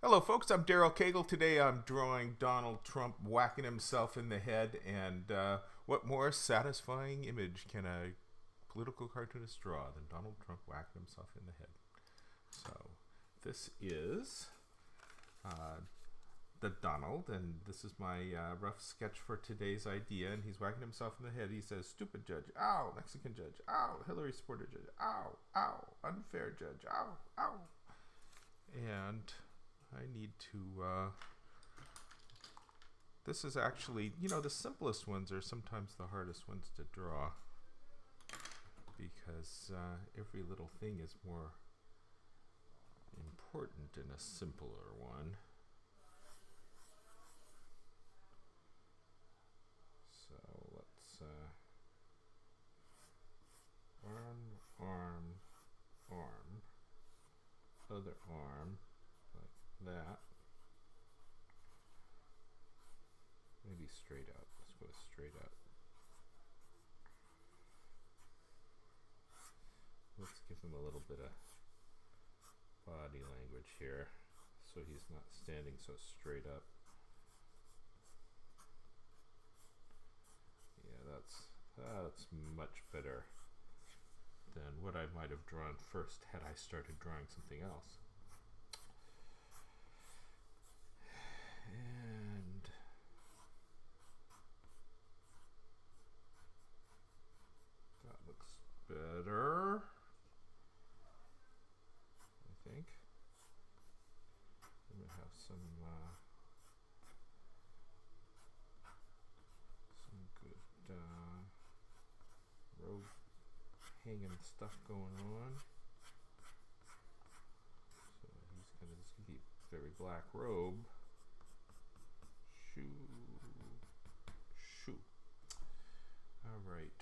Hello, folks. I'm Daryl Cagle. Today I'm drawing Donald Trump whacking himself in the head. And what more satisfying image can a political cartoonist draw than Donald Trump whacking himself in the head? So, this is the Donald, and this is my rough sketch for today's idea. And he's whacking himself in the head. He says, "Stupid judge, ow, Mexican judge, ow, Hillary supporter judge, ow, ow, unfair judge, ow, ow." And I need to, this is actually, the simplest ones are sometimes the hardest ones to draw because every little thing is more important in a simpler one. So let's, arm, other arm, that. Maybe straight out. Let's go straight out. Let's give him a little bit of body language here so he's not standing so straight up. Yeah, that's much better than what I might have drawn first had I started drawing something else. And that looks better, I think. I'm gonna have some good robe hanging stuff going on. So he's gonna just keep very black robe. Shoe. All right.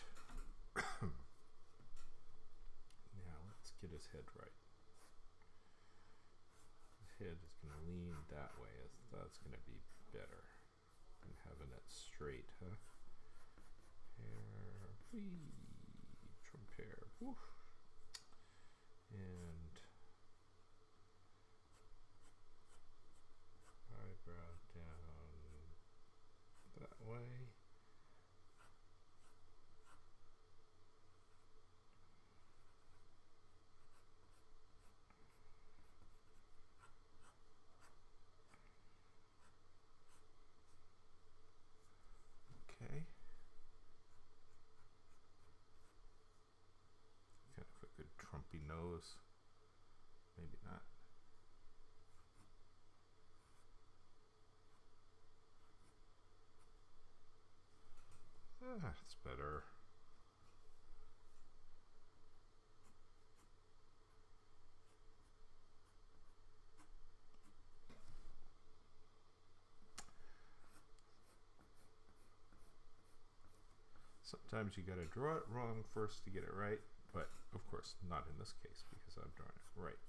Now let's get his head right. His head is going to lean that way. That's going to be better than having it straight, huh? Hair, Trump hair. Woof. And eyebrow down that way. Okay. Kind of a good Trumpy nose. Maybe not. That's better. Sometimes you gotta draw it wrong first to get it right, but of course not in this case because I'm drawing it right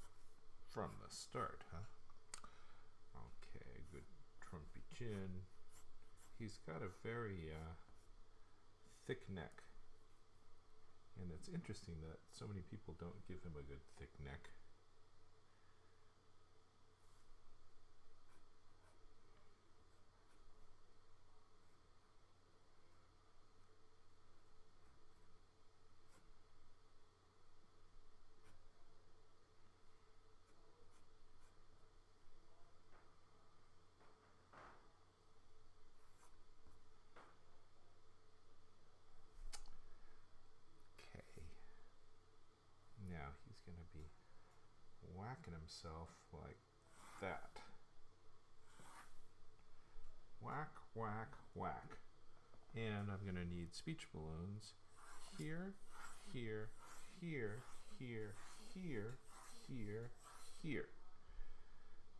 from the start, huh? Okay, good Trumpy chin. He's got a very thick neck, and it's interesting that so many people don't give him a good thick neck. Now he's going to be whacking himself like that. Whack, whack, whack. And I'm going to need speech balloons here, here, here, here, here, here, here.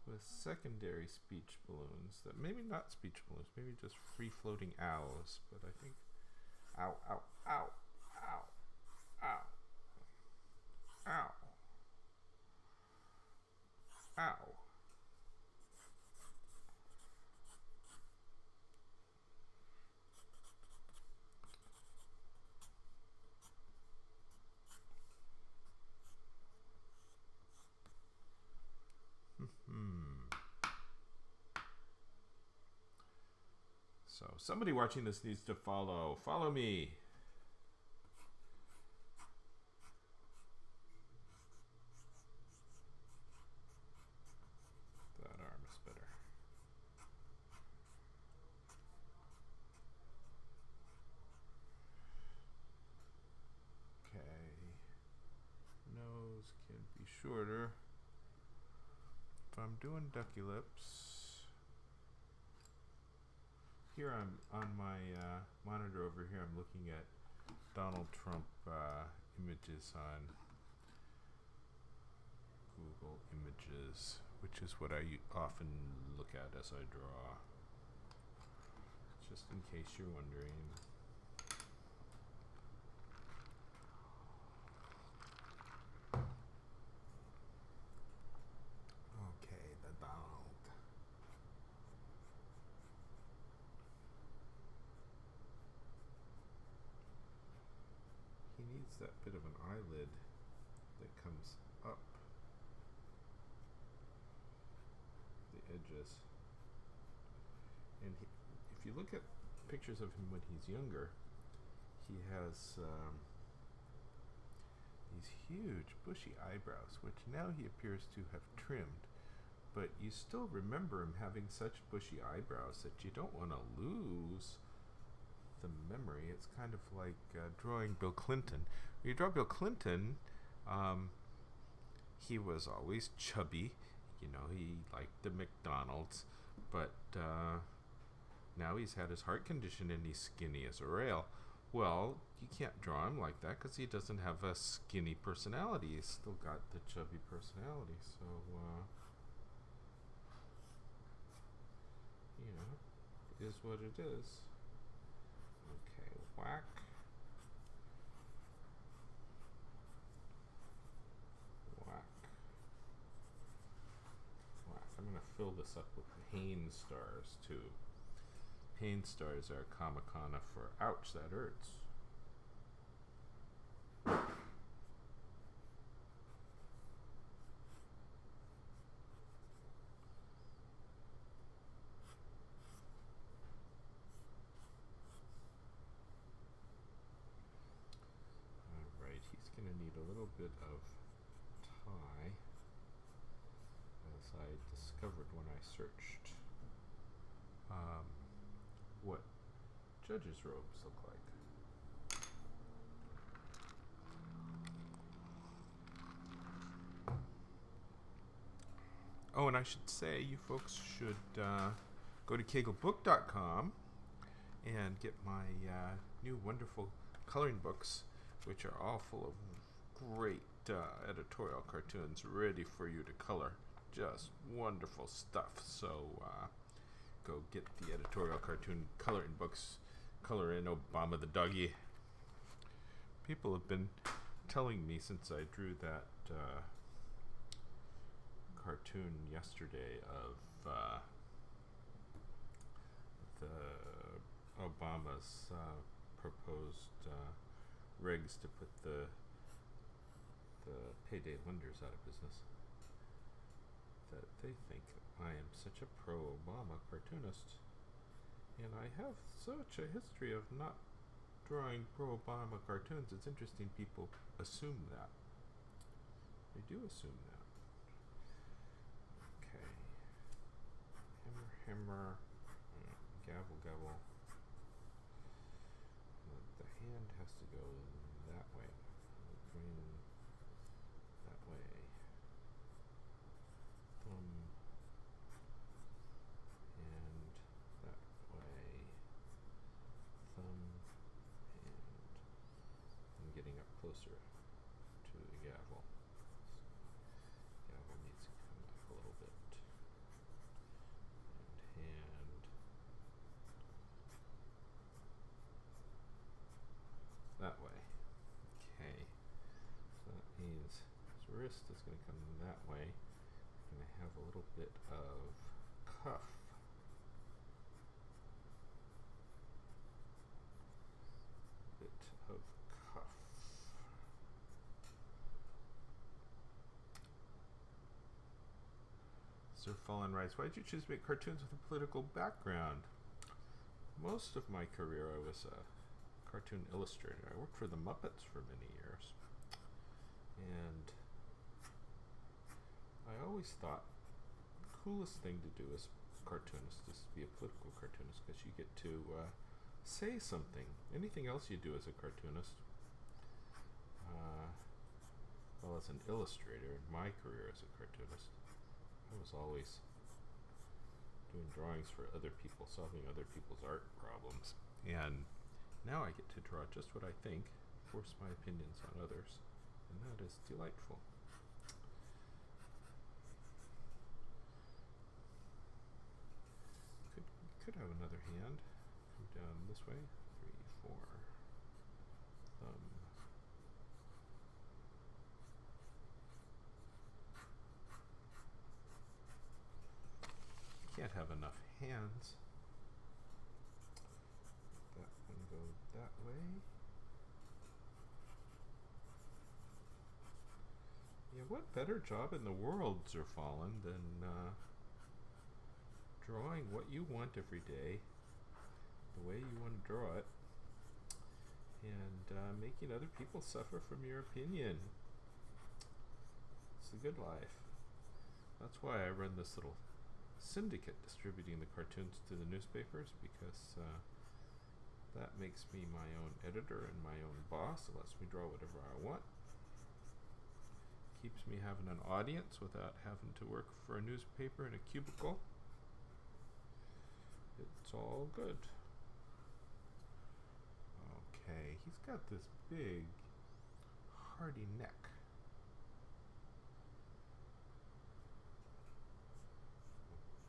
With secondary speech balloons that maybe not speech balloons, maybe just free floating owls, but I think ow, ow, ow, ow, ow. Ow. Ow. So somebody watching this needs to follow. Follow me. That arm is better. Okay. Nose can be shorter. If I'm doing ducky lips, here I'm on my monitor over here, I'm looking at Donald Trump images on Google Images, which is what I often look at as I draw, just in case you're wondering. Okay, the Donald. He needs that bit of an eyelid that comes up the edges. And if you look at pictures of him when he's younger, he has these huge bushy eyebrows, which now he appears to have trimmed. But you still remember him having such bushy eyebrows that you don't want to lose the memory. It's kind of like drawing Bill Clinton. When you draw Bill Clinton, he was always chubby. You know, he liked the McDonald's, but now he's had his heart condition and he's skinny as a rail. Well, you can't draw him like that because he doesn't have a skinny personality. He's still got the chubby personality, so you know, it is what it is. Okay, whack. Whack. Whack. I'm going to fill this up with pain stars, too. Pain stars are kamakana for ouch, that hurts. Alright, he's going to need a little bit of tie, as I discovered when I searched what judges' robes look like. Oh, and I should say, you folks should go to kegelbook.com and get my new wonderful coloring books, which are all full of great editorial cartoons ready for you to color. Just wonderful stuff. So go get the editorial cartoon coloring books. Color in Obama the doggy. People have been telling me since I drew that cartoon yesterday of the Obama's proposed regs to put the payday lenders out of business, that they think I am such a pro-Obama cartoonist, and I have such a history of not drawing pro-Obama cartoons. It's interesting people assume that. They do assume that. Okay. Hammer, hammer. Gavel, gavel. The hand has to go that way. Bring that way. Thumb. And that way. Thumb. And I'm getting up closer to the gavel. Gavel needs to come up a little bit. And hand. That way. Okay. So that means his wrist is going to come that way. I'm going to have a little bit of cuff. Bit of cuff. Sir Fallen writes, why did you choose to make cartoons with a political background? most of my career I was a cartoon illustrator. I worked for the Muppets for many years. And I always thought the coolest thing to do as a cartoonist is to be a political cartoonist, because you get to say something. Anything else you do as a cartoonist, well, as an illustrator in my career as a cartoonist, I was always doing drawings for other people, solving other people's art problems. And now I get to draw just what I think, force my opinions on others, and that is delightful. Could have another hand. Come down this way. 3, 4. Thumb. Can't have enough hands. That one goes that way. Yeah, what better job in the world, Sir Fallen, than drawing what you want every day, the way you want to draw it, and making other people suffer from your opinion. It's a good life. That's why I run this little syndicate distributing the cartoons to the newspapers, because that makes me my own editor and my own boss. It lets me draw whatever I want. Keeps me having an audience without having to work for a newspaper in a cubicle. It's all good. Okay, he's got this big, hardy neck.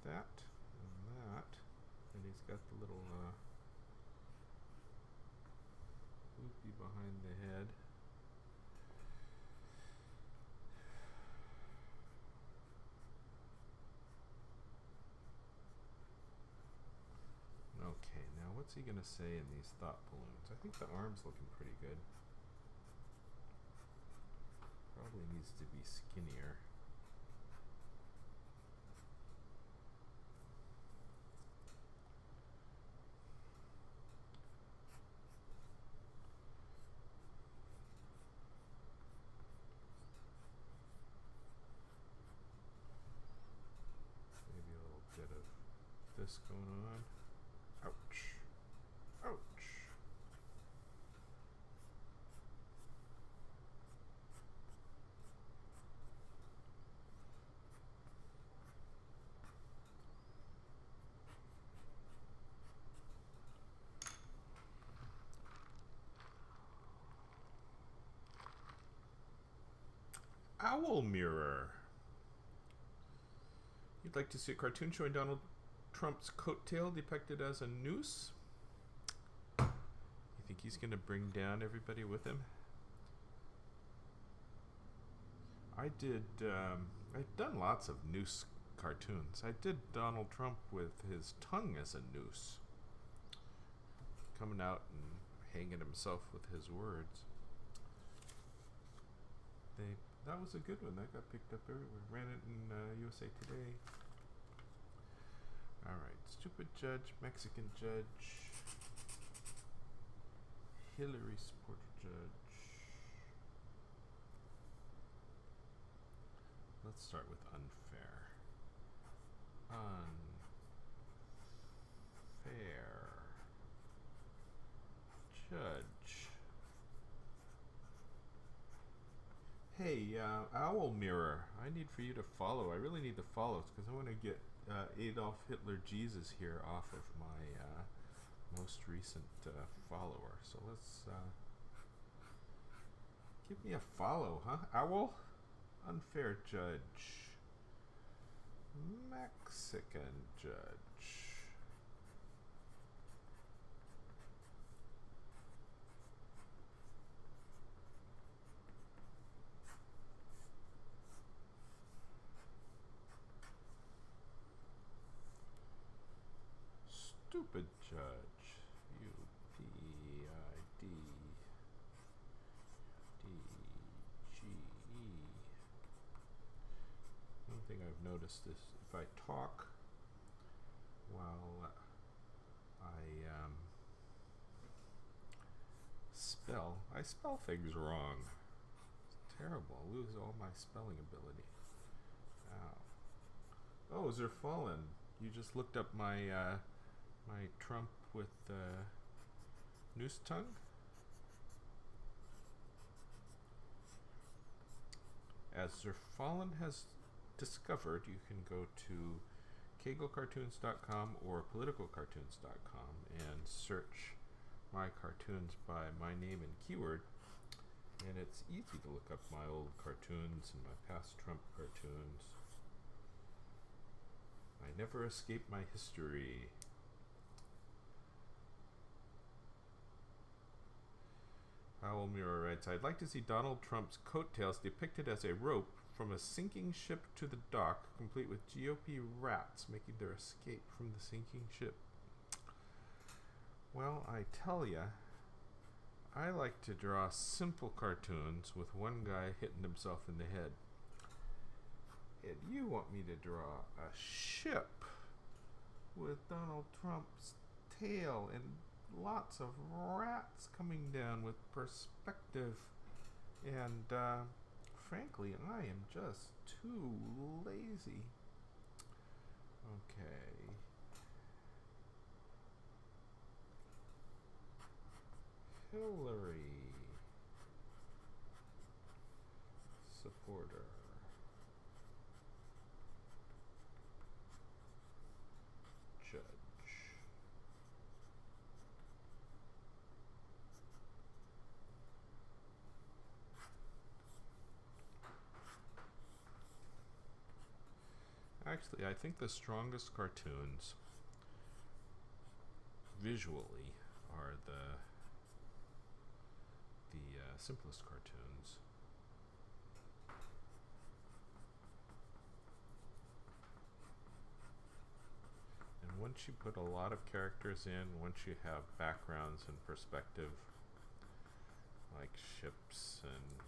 That and that, and he's got the little loopy behind the head. Okay, now what's he gonna say in these thought balloons? I think the arm's looking pretty good. Probably needs to be skinnier. Maybe a little bit of this going on. Ouch. Ouch. Owl mirror. You'd like to see a cartoon showing Donald Trump's coattail depicted as a noose? You think he's going to bring down everybody with him? I've done lots of noose cartoons. I did Donald Trump with his tongue as a noose, coming out and hanging himself with his words. That was a good one. That got picked up everywhere. Ran it in USA Today. Alright, stupid judge, Mexican judge, Hillary supporter judge. Let's start with unfair. Unfair judge. Hey, Owl Mirror, I need for you to follow. I really need the follows, because I want to get Adolf Hitler Jesus here off of my most recent follower. So let's give me a follow, huh? Owl? Unfair judge. Mexican judge. Stupid judge. U-P-I-D-D-G-E. One thing I've noticed is if I talk while I spell things wrong. It's terrible. I lose all my spelling ability. Ow. Oh, Zerfallen. You just looked up my my Trump with noose tongue? As Zerfallen has discovered, you can go to kegelcartoons.com or politicalcartoons.com and search my cartoons by my name and keyword, and it's easy to look up my old cartoons and my past Trump cartoons. I never escape my history. Howell Mirror writes, I'd like to see Donald Trump's coattails depicted as a rope from a sinking ship to the dock, complete with GOP rats making their escape from the sinking ship. Well, I tell ya, I like to draw simple cartoons with one guy hitting himself in the head. And you want me to draw a ship with Donald Trump's tail and lots of rats coming down with perspective. And frankly, I am just too lazy. Okay. Hillary. Supporter. Judge. Actually, I think the strongest cartoons visually are the simplest cartoons. And once you put a lot of characters in, once you have backgrounds and perspective, like ships and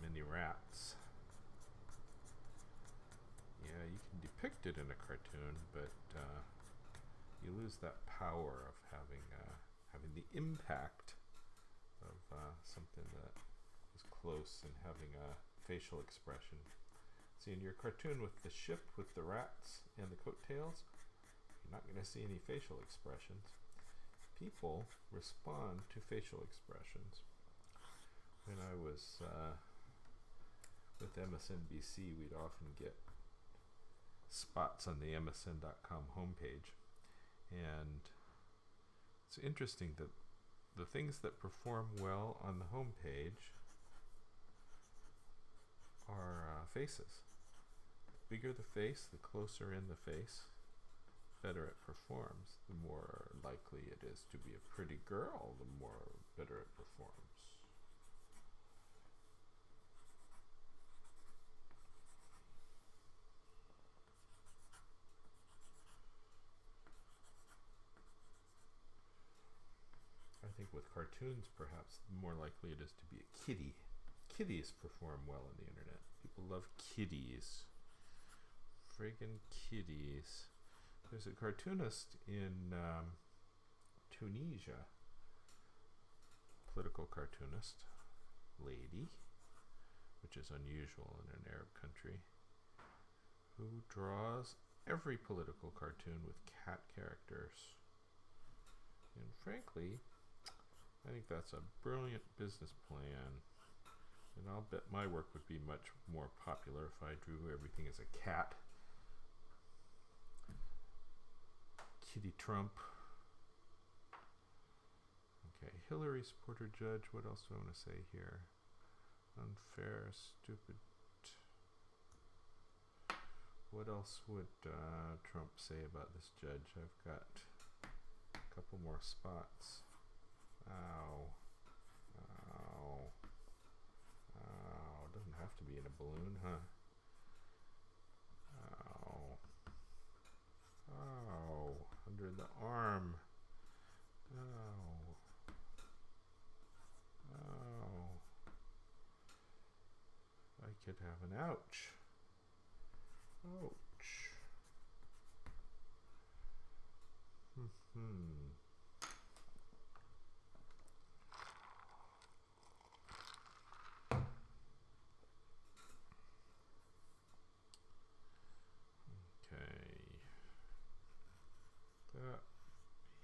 mini rats, yeah, you can depict it in a cartoon, but you lose that power of having the impact of something that is close and having a facial expression. See, in your cartoon with the ship, with the rats and the coattails, you're not going to see any facial expressions. People respond to facial expressions. When I was with MSNBC, we'd often get spots on the MSN.com homepage, and it's interesting that the things that perform well on the homepage are faces. The bigger the face, the closer in the face, better it performs. The more likely it is to be a pretty girl, the more better it performs. I think with cartoons, perhaps the more likely it is to be a kitty. Kitties perform well on the internet. People love kitties. Friggin' kitties. There's a cartoonist in Tunisia, political cartoonist, lady, which is unusual in an Arab country, who draws every political cartoon with cat characters. And frankly, I think that's a brilliant business plan. And I'll bet my work would be much more popular if I drew everything as a cat. Kitty Trump. Okay, Hillary supporter judge. What else do I want to say here? Unfair, stupid. What else would Trump say about this judge? I've got a couple more spots. Ow. Ow. Ow. Doesn't have to be in a balloon, huh? Ow. Ow. Under the arm. Ow. Ow. I could have an ouch. Ouch. Okay. That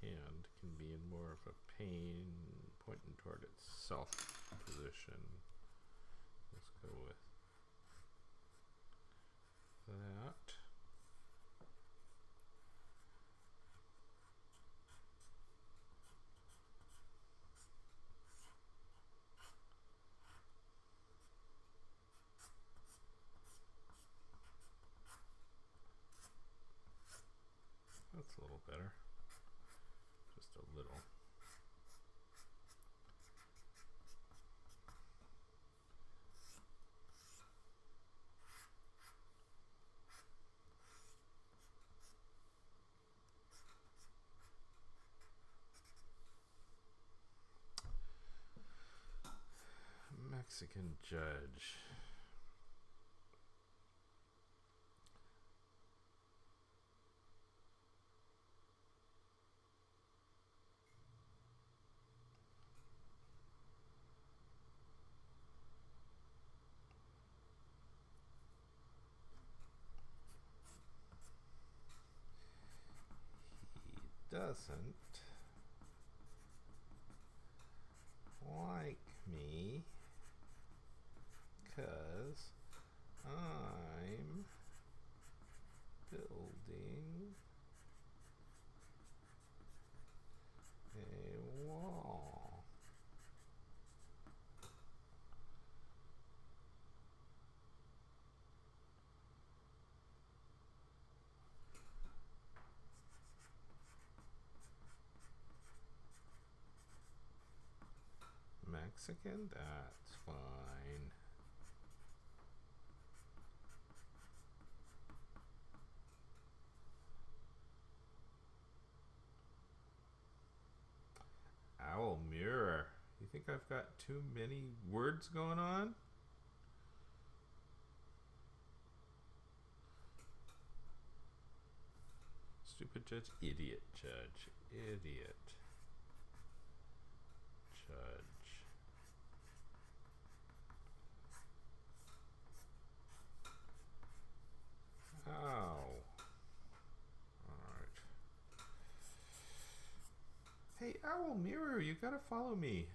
hand can be in more of a pain, pointing toward itself position. Let's go with that. That's a little better. Just a little. Mexican judge. He doesn't like me 'cause I'm building a wall. Mexican? That's fine. Owl mirror. You think I've got too many words going on? Stupid judge, idiot judge, idiot judge. Ow. Alright. Hey, owl mirror, you gotta follow me.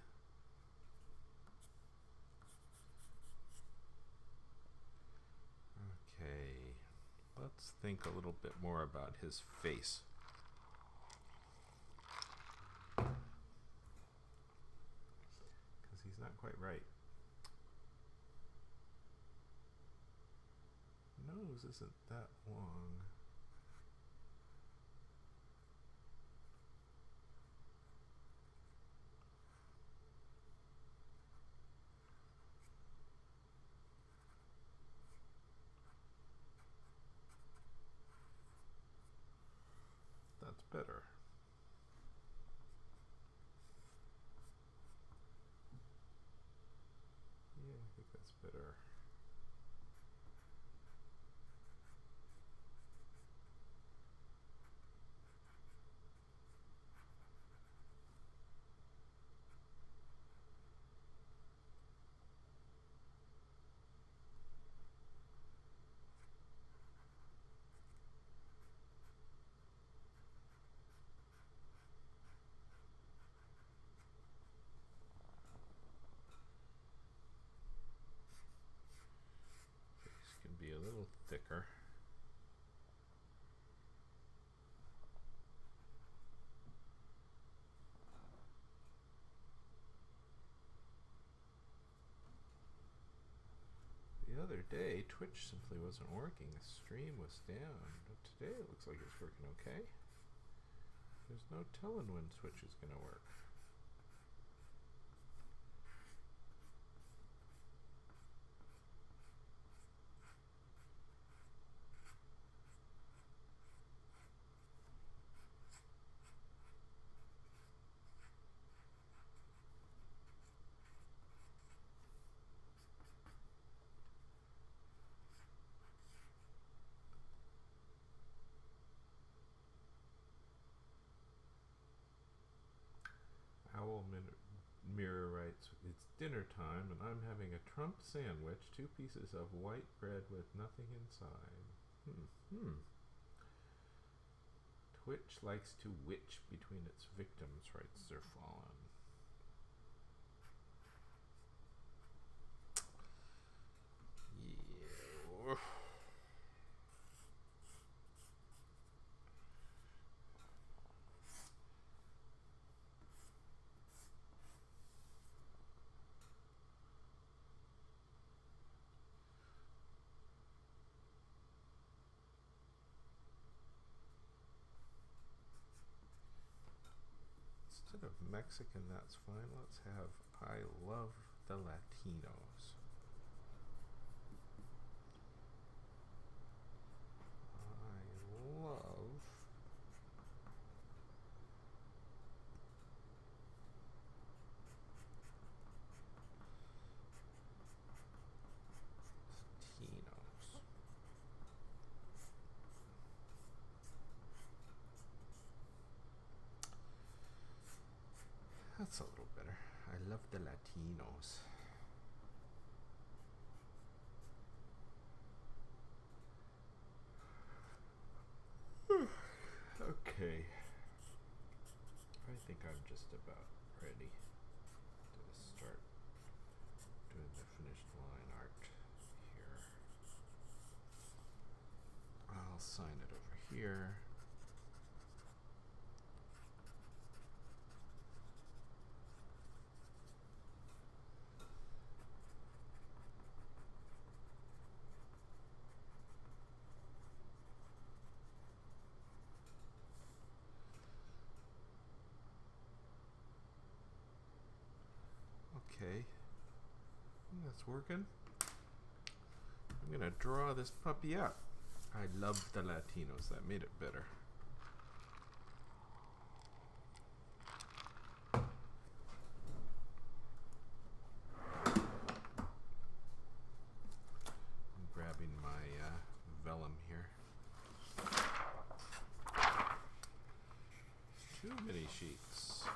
Okay. Let's think a little bit more about his face. Because he's not quite right. Nose isn't that long. That's better. Yeah, I think that's better. Face can be a little thicker. The other day, Twitch simply wasn't working. The stream was down. But today it looks like it's working okay. There's no telling when Twitch is going to work. dinner time, and I'm having a Trump sandwich, 2 pieces of white bread with nothing inside. Twitch likes to witch between its victims, writes their fallen. Yeah. Instead of Mexican, that's fine. Let's have I love the Latinos. I love Latinos. That's a little better. I love the Latinos. Okay. I think I'm just about ready to start doing the finished line art here. I'll sign it over here. Okay, that's working. I'm gonna draw this puppy up. I love the Latinos. That made it better. I'm grabbing my vellum here. Too many sheets.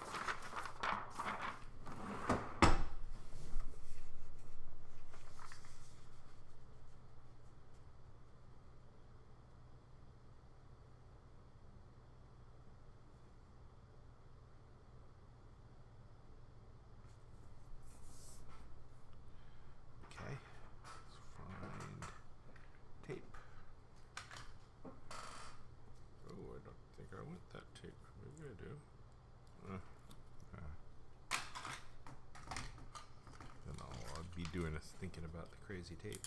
Doing us thinking about the crazy tape.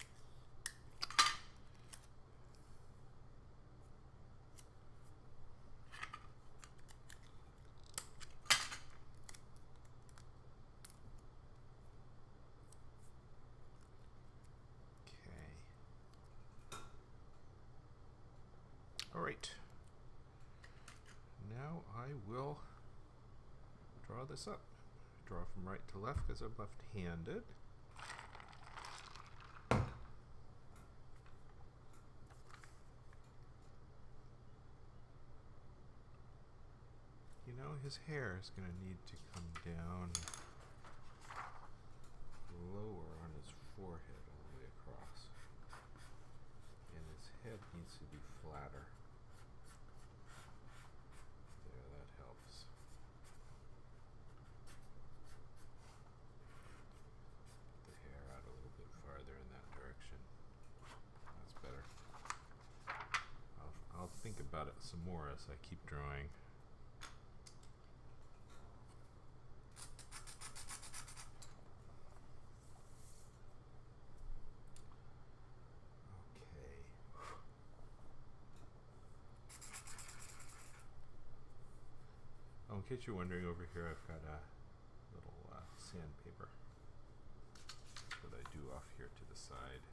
Okay. All right. Now I will draw this up. Draw from right to left because I'm left-handed. You know, his hair is going to need to come down lower on his forehead all the way across. And his head needs to be flatter. There, that helps. Put the hair out a little bit farther in that direction. That's better. I'll think about it some more as I keep drawing. In case you're wondering, over here I've got a little sandpaper that I do off here to the side.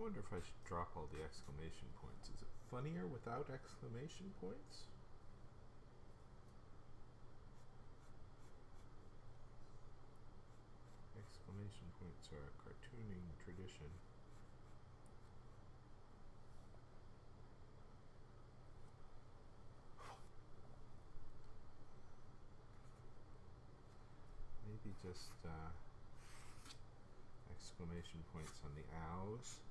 wonder if I should drop all the exclamation points. Is it funnier without exclamation points? Exclamation points are a cartooning tradition. Maybe just exclamation points on the ows.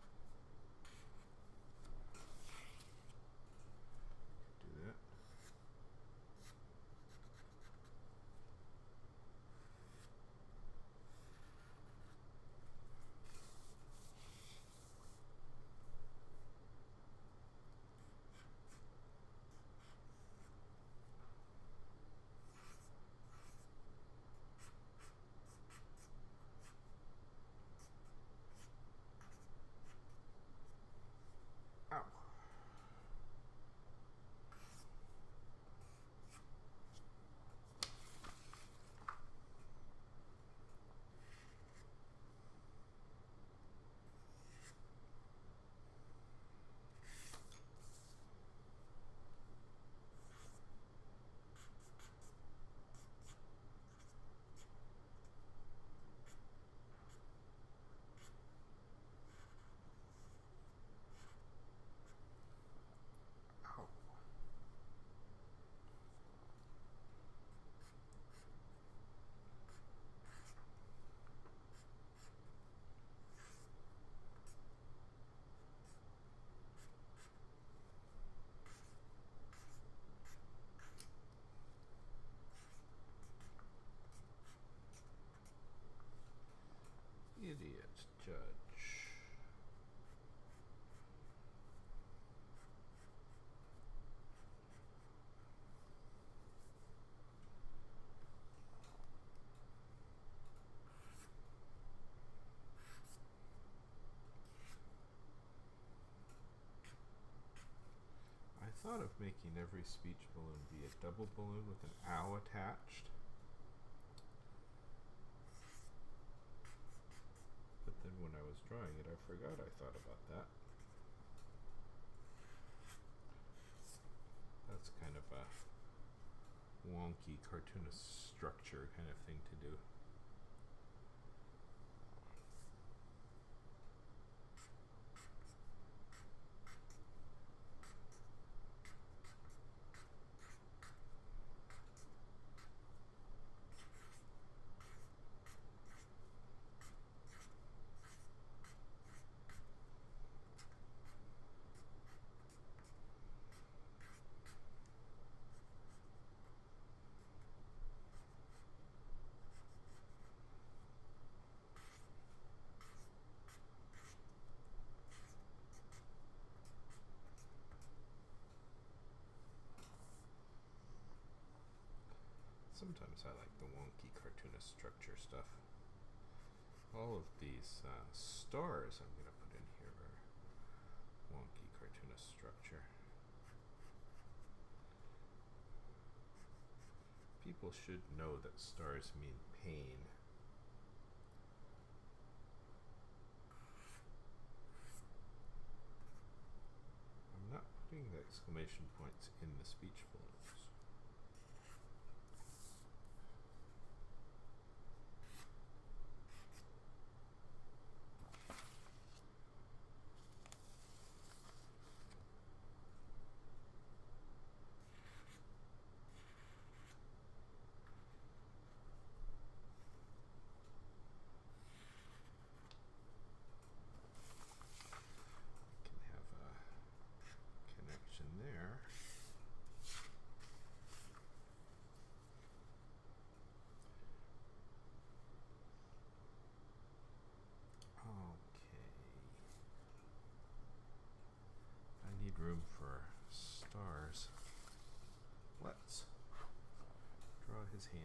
Do that. Ow. Ow. Idiot judge. I thought of making every speech balloon be a double balloon with an ow attached. But then when I was drawing it, I forgot I thought about that. That's kind of a wonky cartoonist structure kind of thing to do. Sometimes I like the wonky cartoonist structure stuff. All of these stars I'm going to put in here are wonky cartoonist structure. People should know that stars mean pain. I'm not putting the exclamation points in the speech balloons. There. Okay. I need room for stars. Let's draw his hand.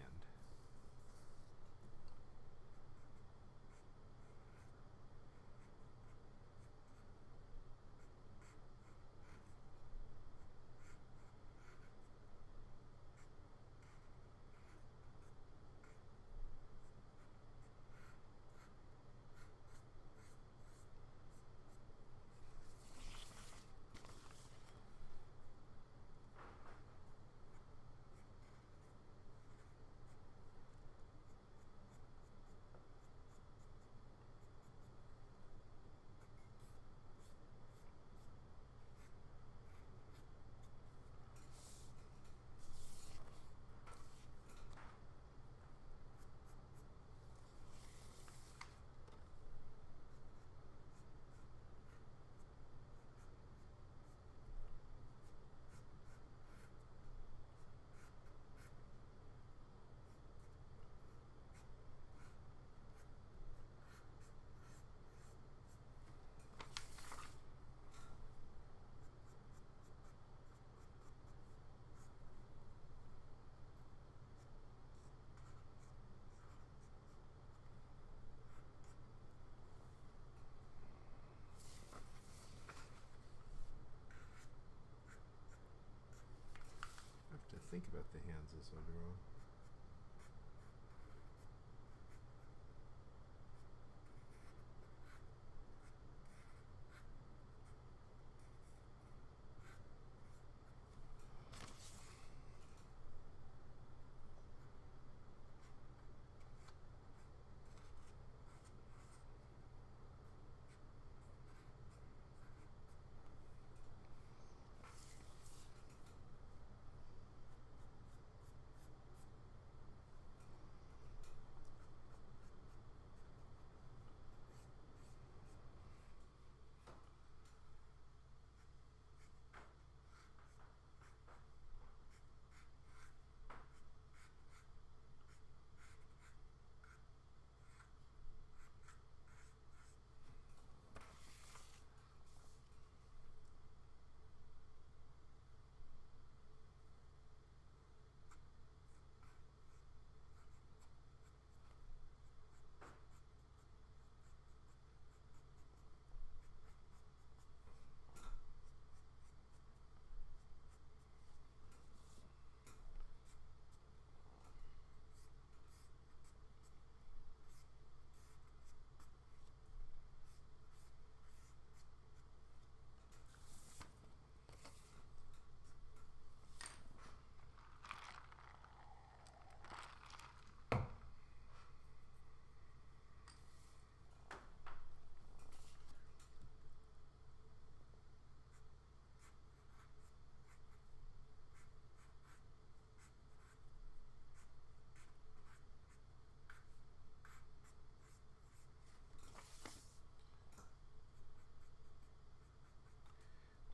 think about the hands as I draw.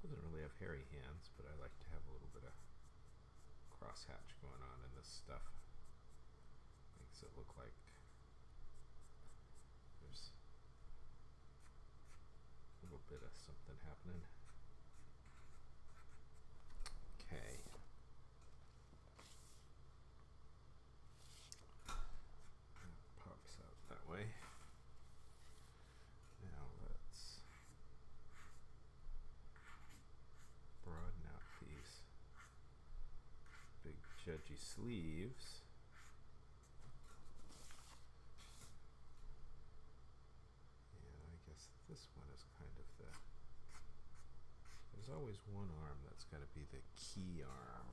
Doesn't really have hairy hands, but I like to have a little bit of crosshatch going on in this stuff. Makes it look like there's a little bit of something happening. Okay. That pops out that way. Now let's broaden out these big judgy sleeves. And I guess this one is kind of there's always one arm that's got to be the key arm.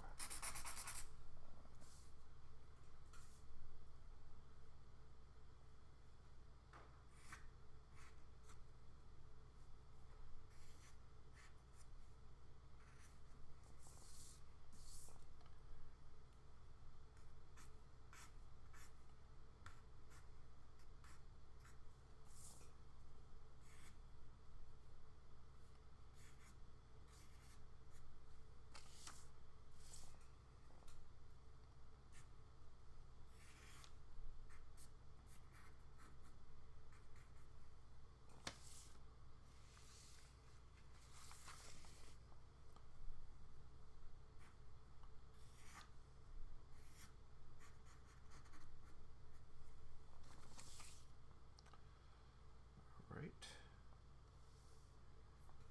Right.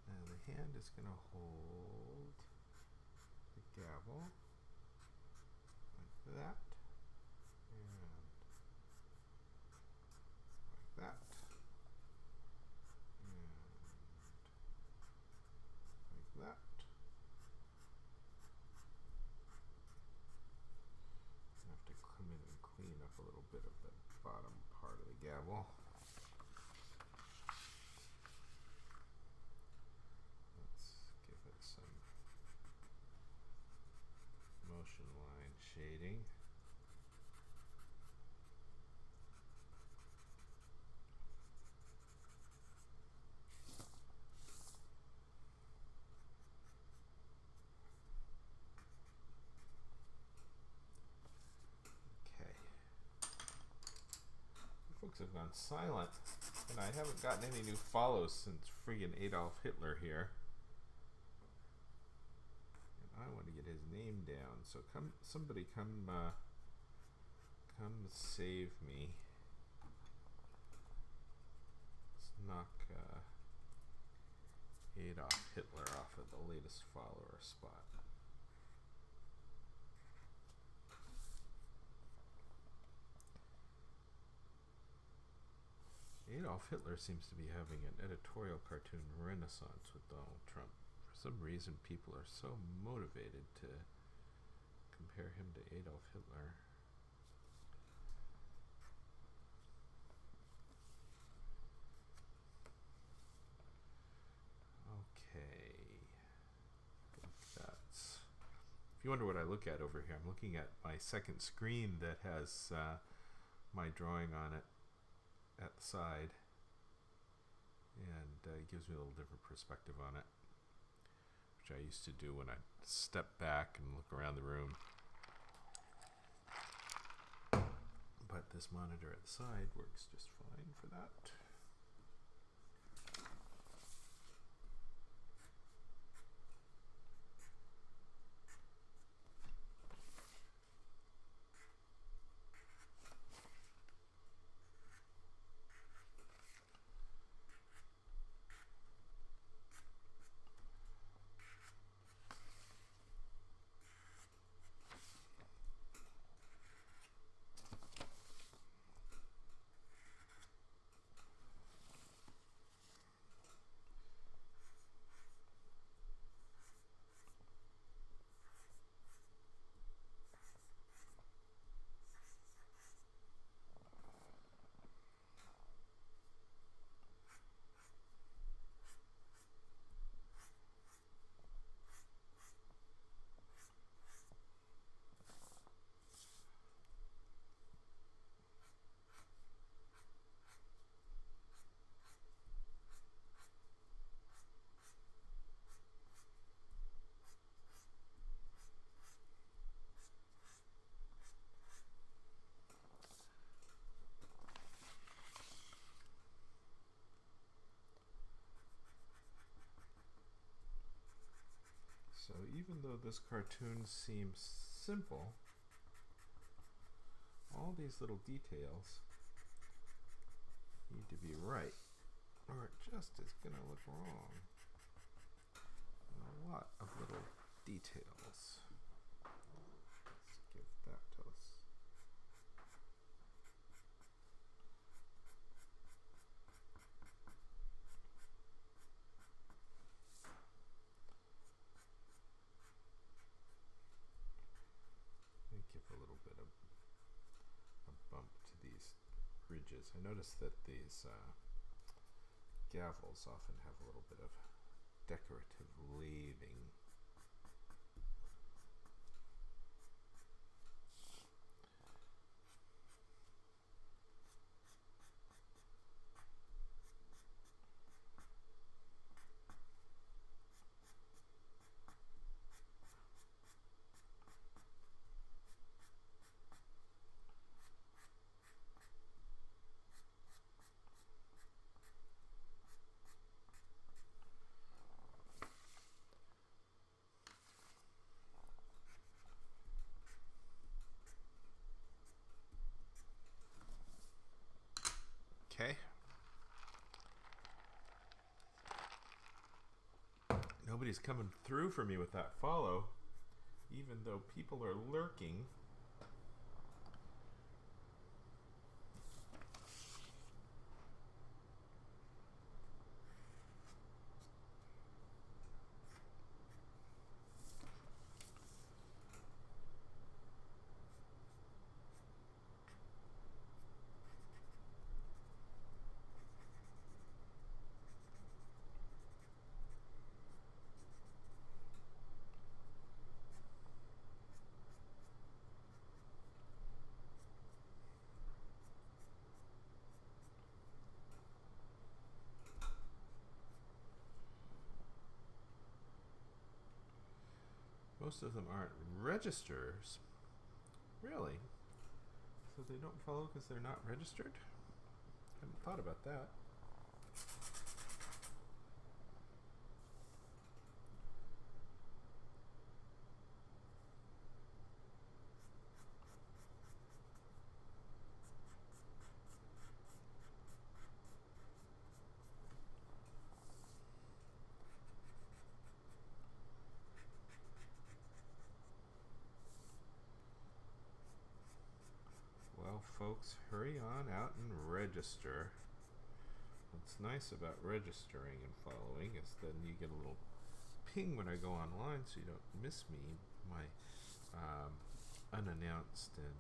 Now the hand is going to hold the gavel like that, and like that, and like that. I have to come in and clean up a little bit of the bottom part of the gavel. Motion line shading. Okay. Folks have gone silent, and I haven't gotten any new follows since friggin' Adolf Hitler here. I want to get his name down, so somebody come save me. Let's knock Adolf Hitler off of the latest follower spot. Adolf Hitler seems to be having an editorial cartoon renaissance with Donald Trump. For some reason, people are so motivated to compare him to Adolf Hitler. Okay. If you wonder what I look at over here, I'm looking at my second screen that has my drawing on it at the side, and it gives me a little different perspective on it, which I used to do when I step back and look around the room. But this monitor at the side works just fine for that. So even though this cartoon seems simple, all these little details need to be right, or it just is going to look wrong. And a lot of little details. Let's give that to us. Give a little bit of a bump to these ridges. I noticed that these gavels often have a little bit of decorative leaving. Okay. Nobody's coming through for me with that follow, even though people are lurking. Most of them aren't registers. Really? So they don't follow because they're not registered? I hadn't thought about that. Well, folks, hurry on out and register. What's nice about registering and following is then you get a little ping when I go online, so you don't miss me, my unannounced and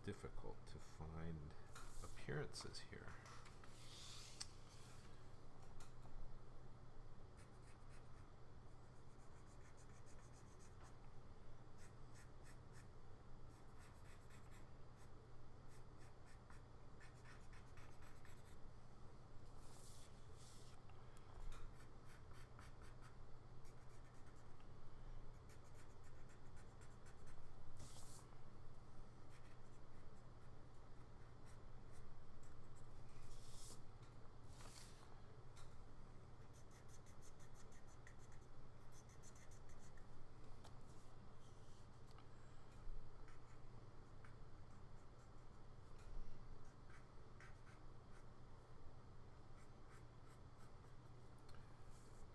difficult to find appearances here.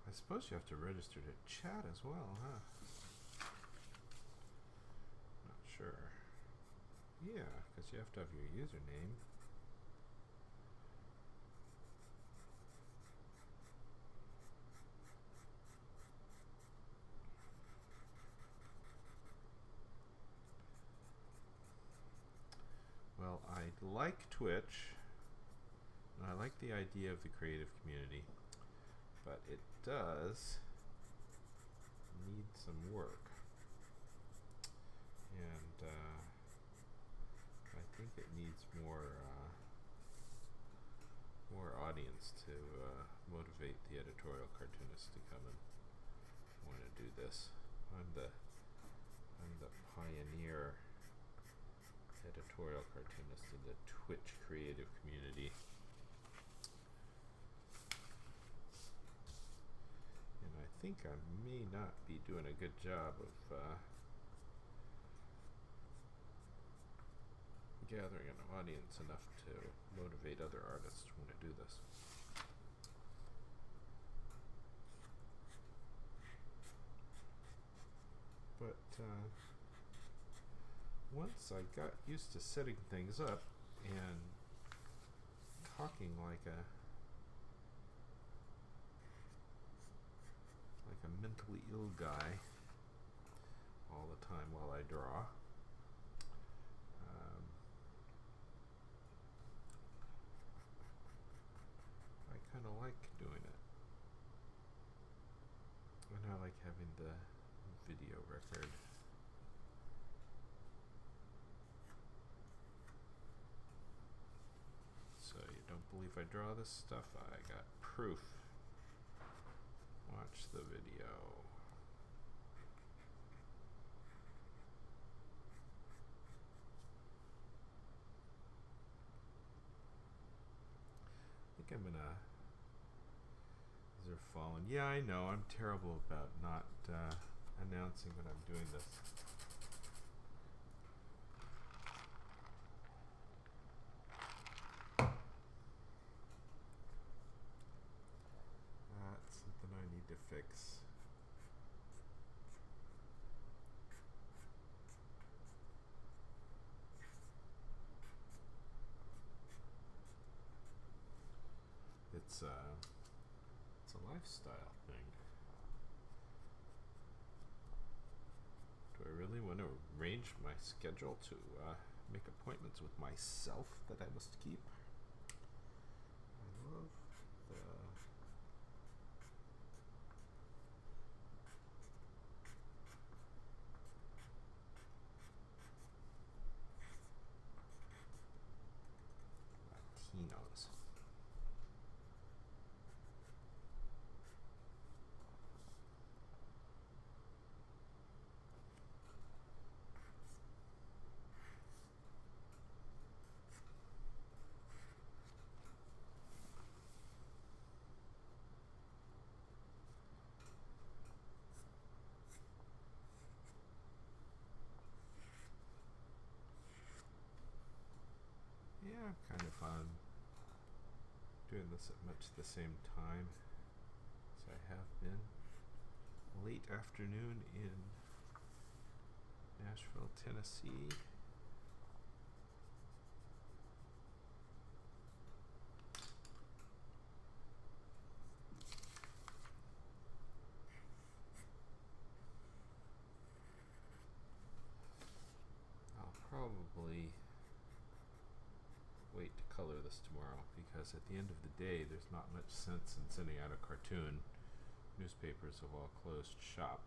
I suppose you have to register to chat as well, huh? Not sure. Yeah, because you have to have your username. Well, I like Twitch. I like the idea of the creative community, but it does need some work, and I think it needs more audience to motivate the editorial cartoonists to come and want to do this. I'm the pioneer editorial cartoonist in the Twitch creative community. I think I may not be doing a good job of gathering an audience enough to motivate other artists to want to do this. But once I got used to setting things up and talking like a mentally ill guy all the time while I draw, I kind of like doing it, and I like having the video record. So you don't believe I draw this stuff? I got proof. Watch the video. I think I'm gonna. These are fallen. Yeah, I know. I'm terrible about not announcing when I'm doing this. That's something I need to fix. It's a lifestyle thing. Do I really want to arrange my schedule to make appointments with myself that I must keep? I love the Latinos. Yeah, kind of doing this at much the same time as I have been. Late afternoon in Nashville, Tennessee. because at the end of the day, there's not much sense in sending out a cartoon. Newspapers have all closed shop.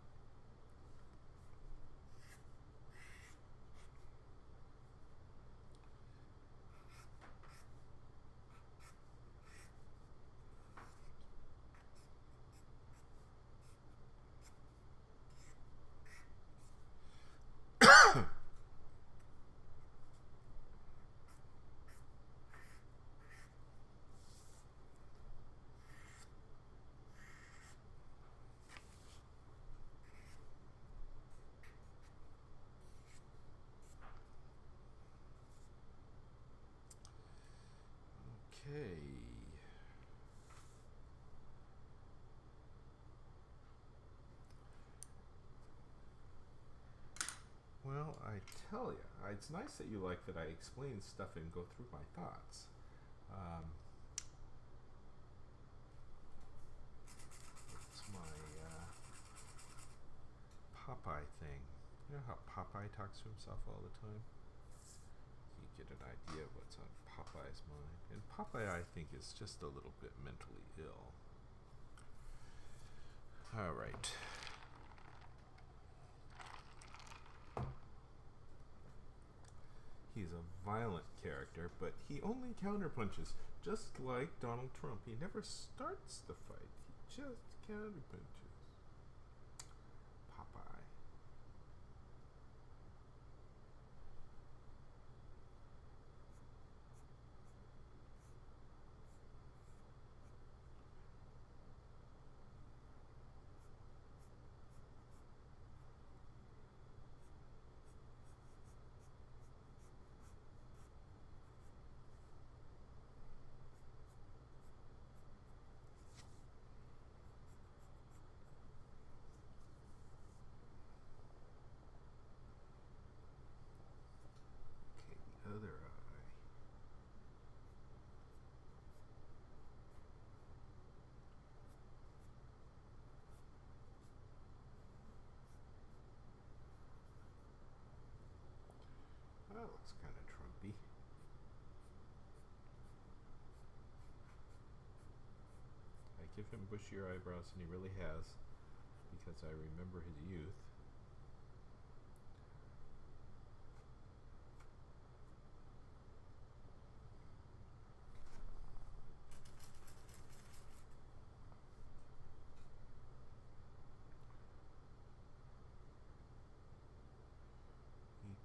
Okay. Well, I tell ya, it's nice that you like that I explain stuff and go through my thoughts. It's my Popeye thing. You know how Popeye talks to himself all the time? You get an idea of what's on Popeye's mind. And Popeye, I think, is just a little bit mentally ill. All right. He's a violent character, but he only counterpunches, just like Donald Trump. He never starts the fight. He just counterpunches. Popeye. Other eye. That looks kind of Trumpy. I give him bushier eyebrows than he really has, because I remember his youth.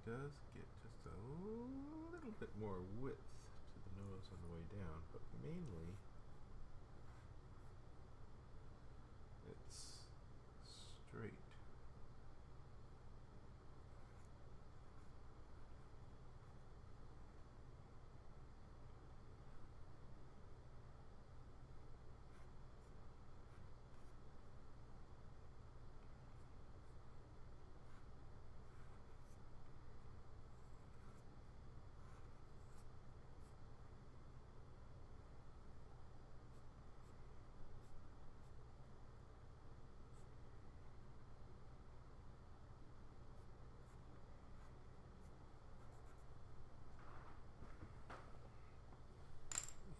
Does get just a little bit more width to the nose on the way down, but mainly it's straight.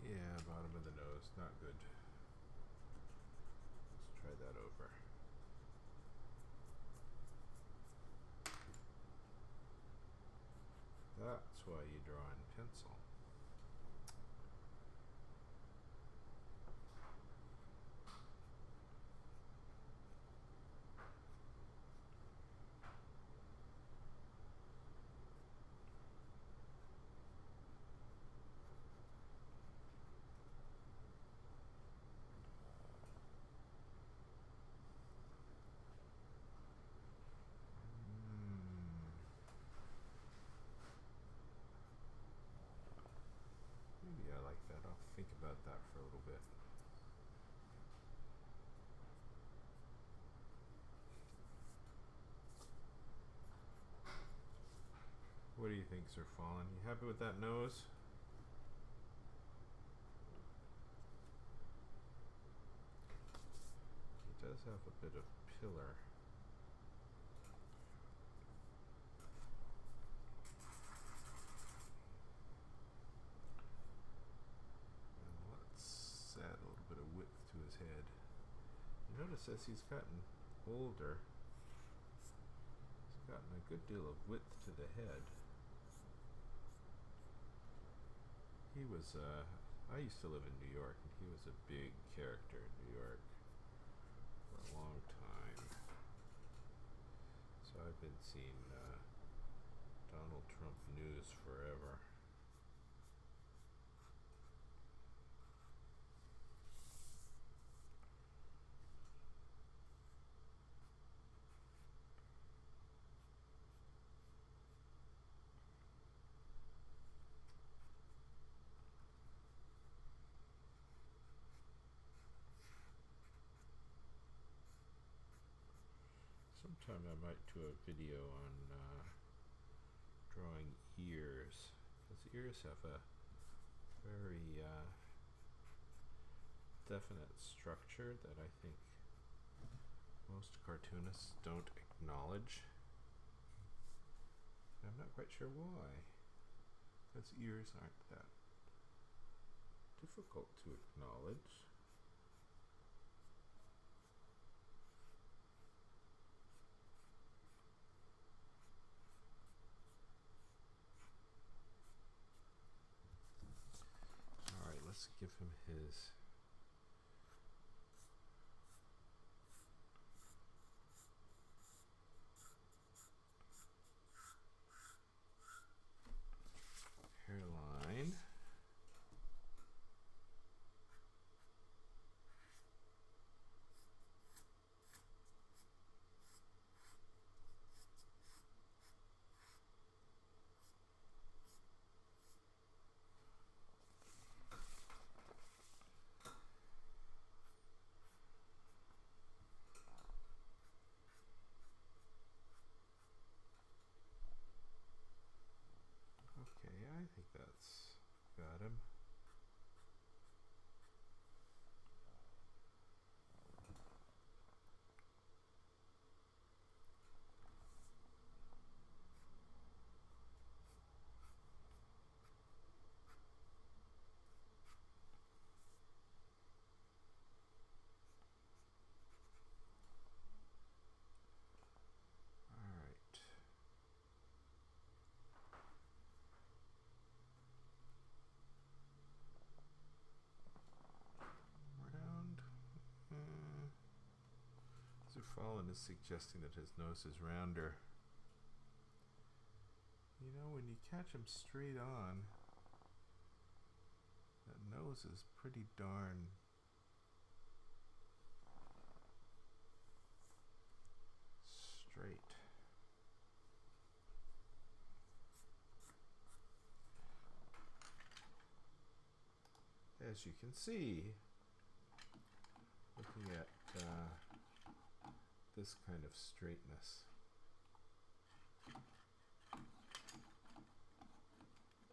Yeah, bottom of the nose, not good. Let's try that over. That's why you draw in pencil. Maybe I like that. I'll think about that for a little bit. What do you think, Sir Fallen? You happy with that nose? He does have a bit of pillar. And Notice as he's gotten older, he's gotten a good deal of width to the head. He was, I used to live in New York, and he was a big character in New York for a long time. So I've been seeing Donald Trump news forever. Sometime I might do a video on drawing ears, because ears have a very definite structure that I think most cartoonists don't acknowledge. And I'm not quite sure why, because ears aren't that difficult to acknowledge. Alright, let's give him his hairline. Okay, I think that's got him. Alright. Round. Zufallen is suggesting that his nose is rounder. You know, when you catch him straight on, that nose is pretty darn straight. As you can see, looking at this kind of straightness.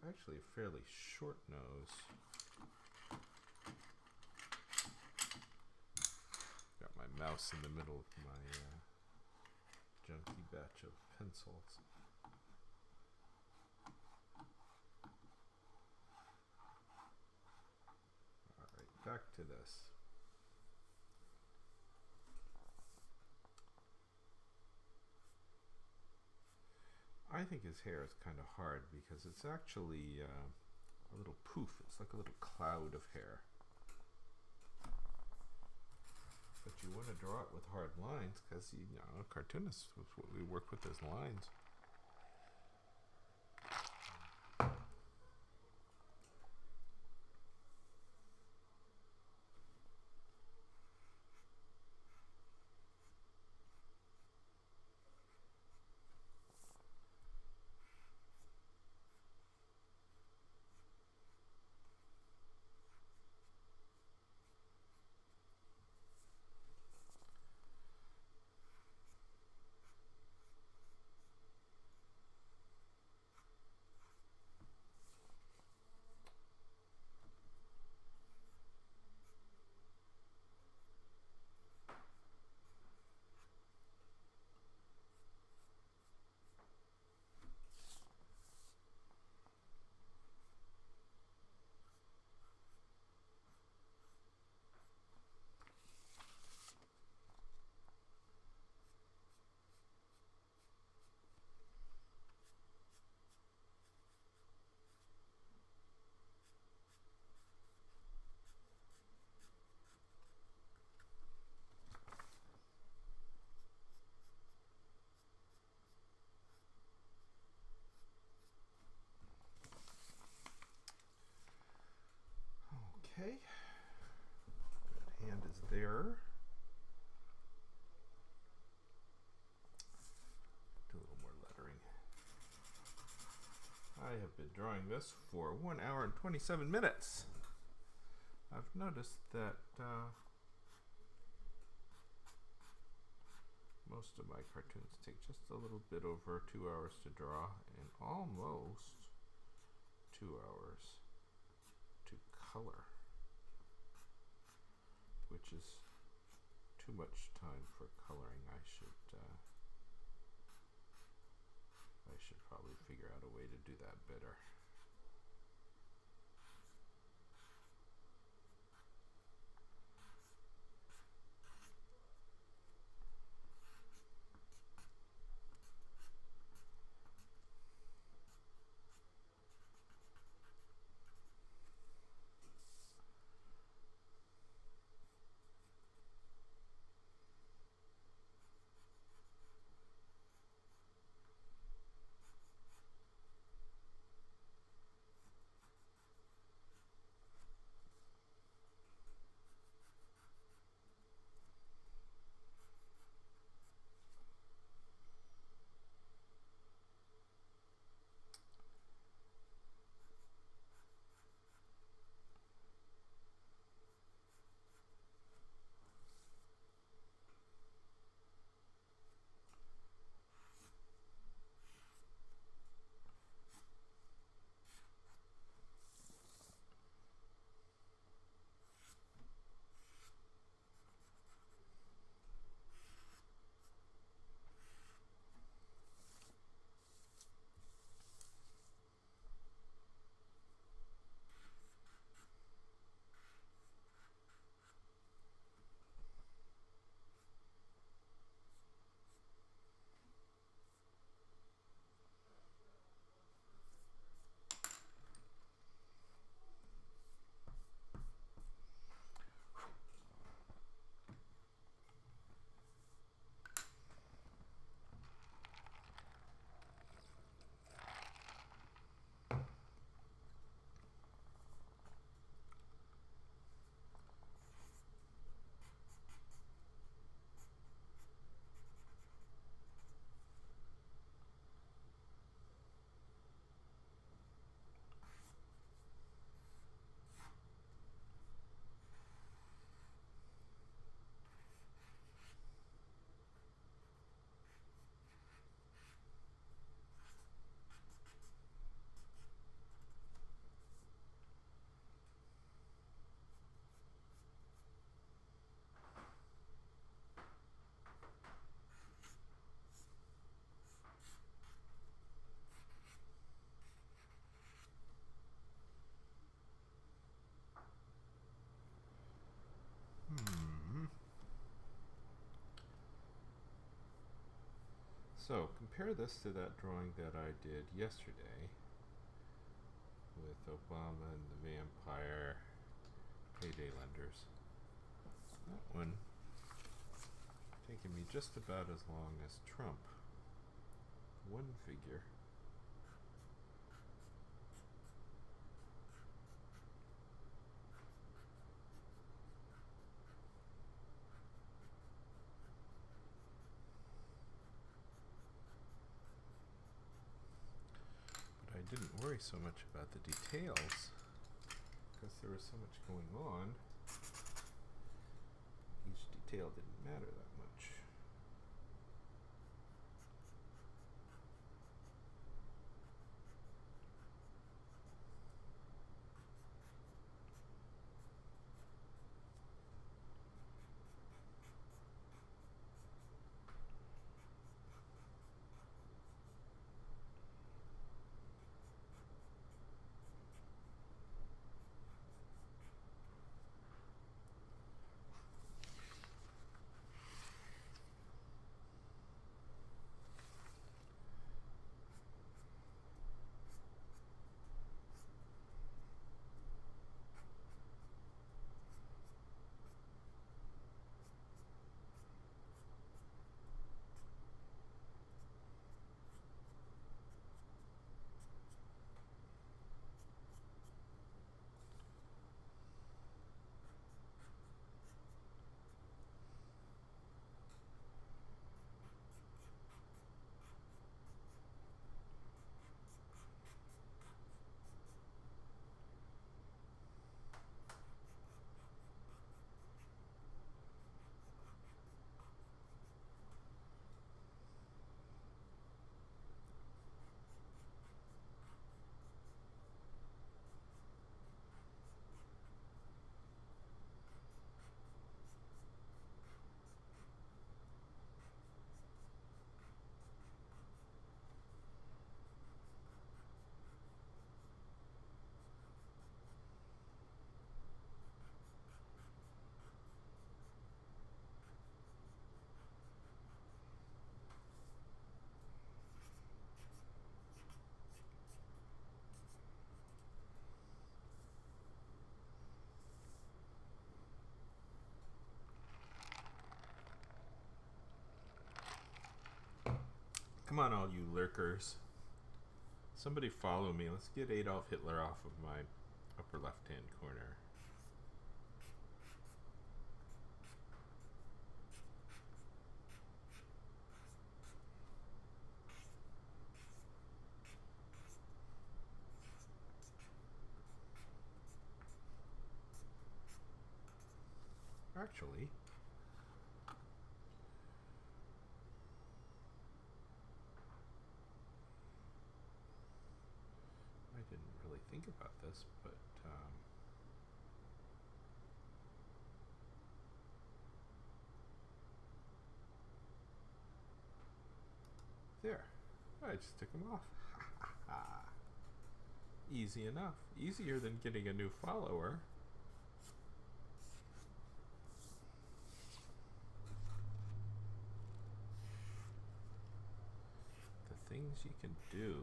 Actually a fairly short nose. Got my mouse in the middle of my junky batch of pencils. Alright, back to this. I think his hair is kind of hard because it's actually a little poof. It's like a little cloud of hair. But you want to draw it with hard lines because, you know, cartoonists, we work with those lines. there. Do a little more lettering. I have been drawing this for 1 hour and 27 minutes. I've noticed that most of my cartoons take just a little bit over 2 hours to draw and almost 2 hours to color, which is too much time for coloring. I should probably figure out a way to do that better. So compare this to that drawing that I did yesterday with Obama and the vampire payday lenders. That one taking me just about as long as Trump. One figure. But I didn't worry so much about the details because there was so much going on. Each detail didn't matter that much. Come on, all you lurkers. Somebody follow me. Let's get Adolf Hitler off of my upper left-hand corner. Actually, I didn't really think about this, but there. I just took them off. Easy enough. Easier than getting a new follower. The things you can do.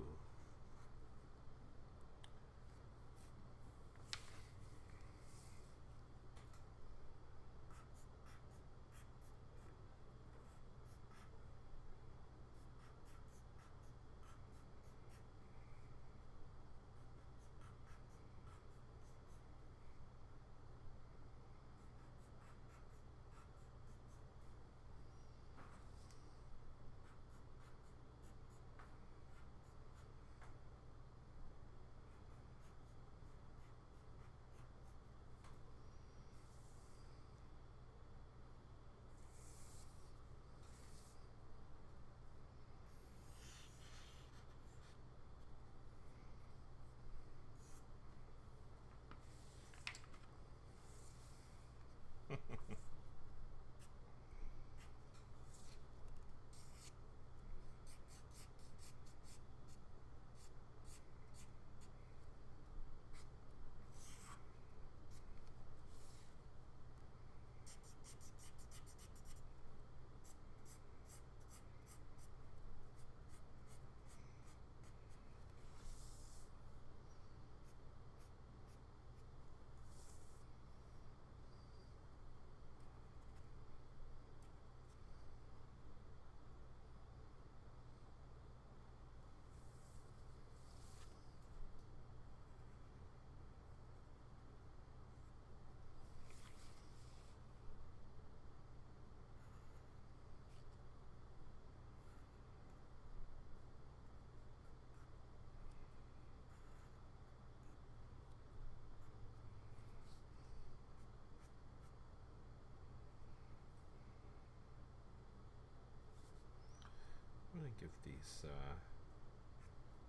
I'm going to give these a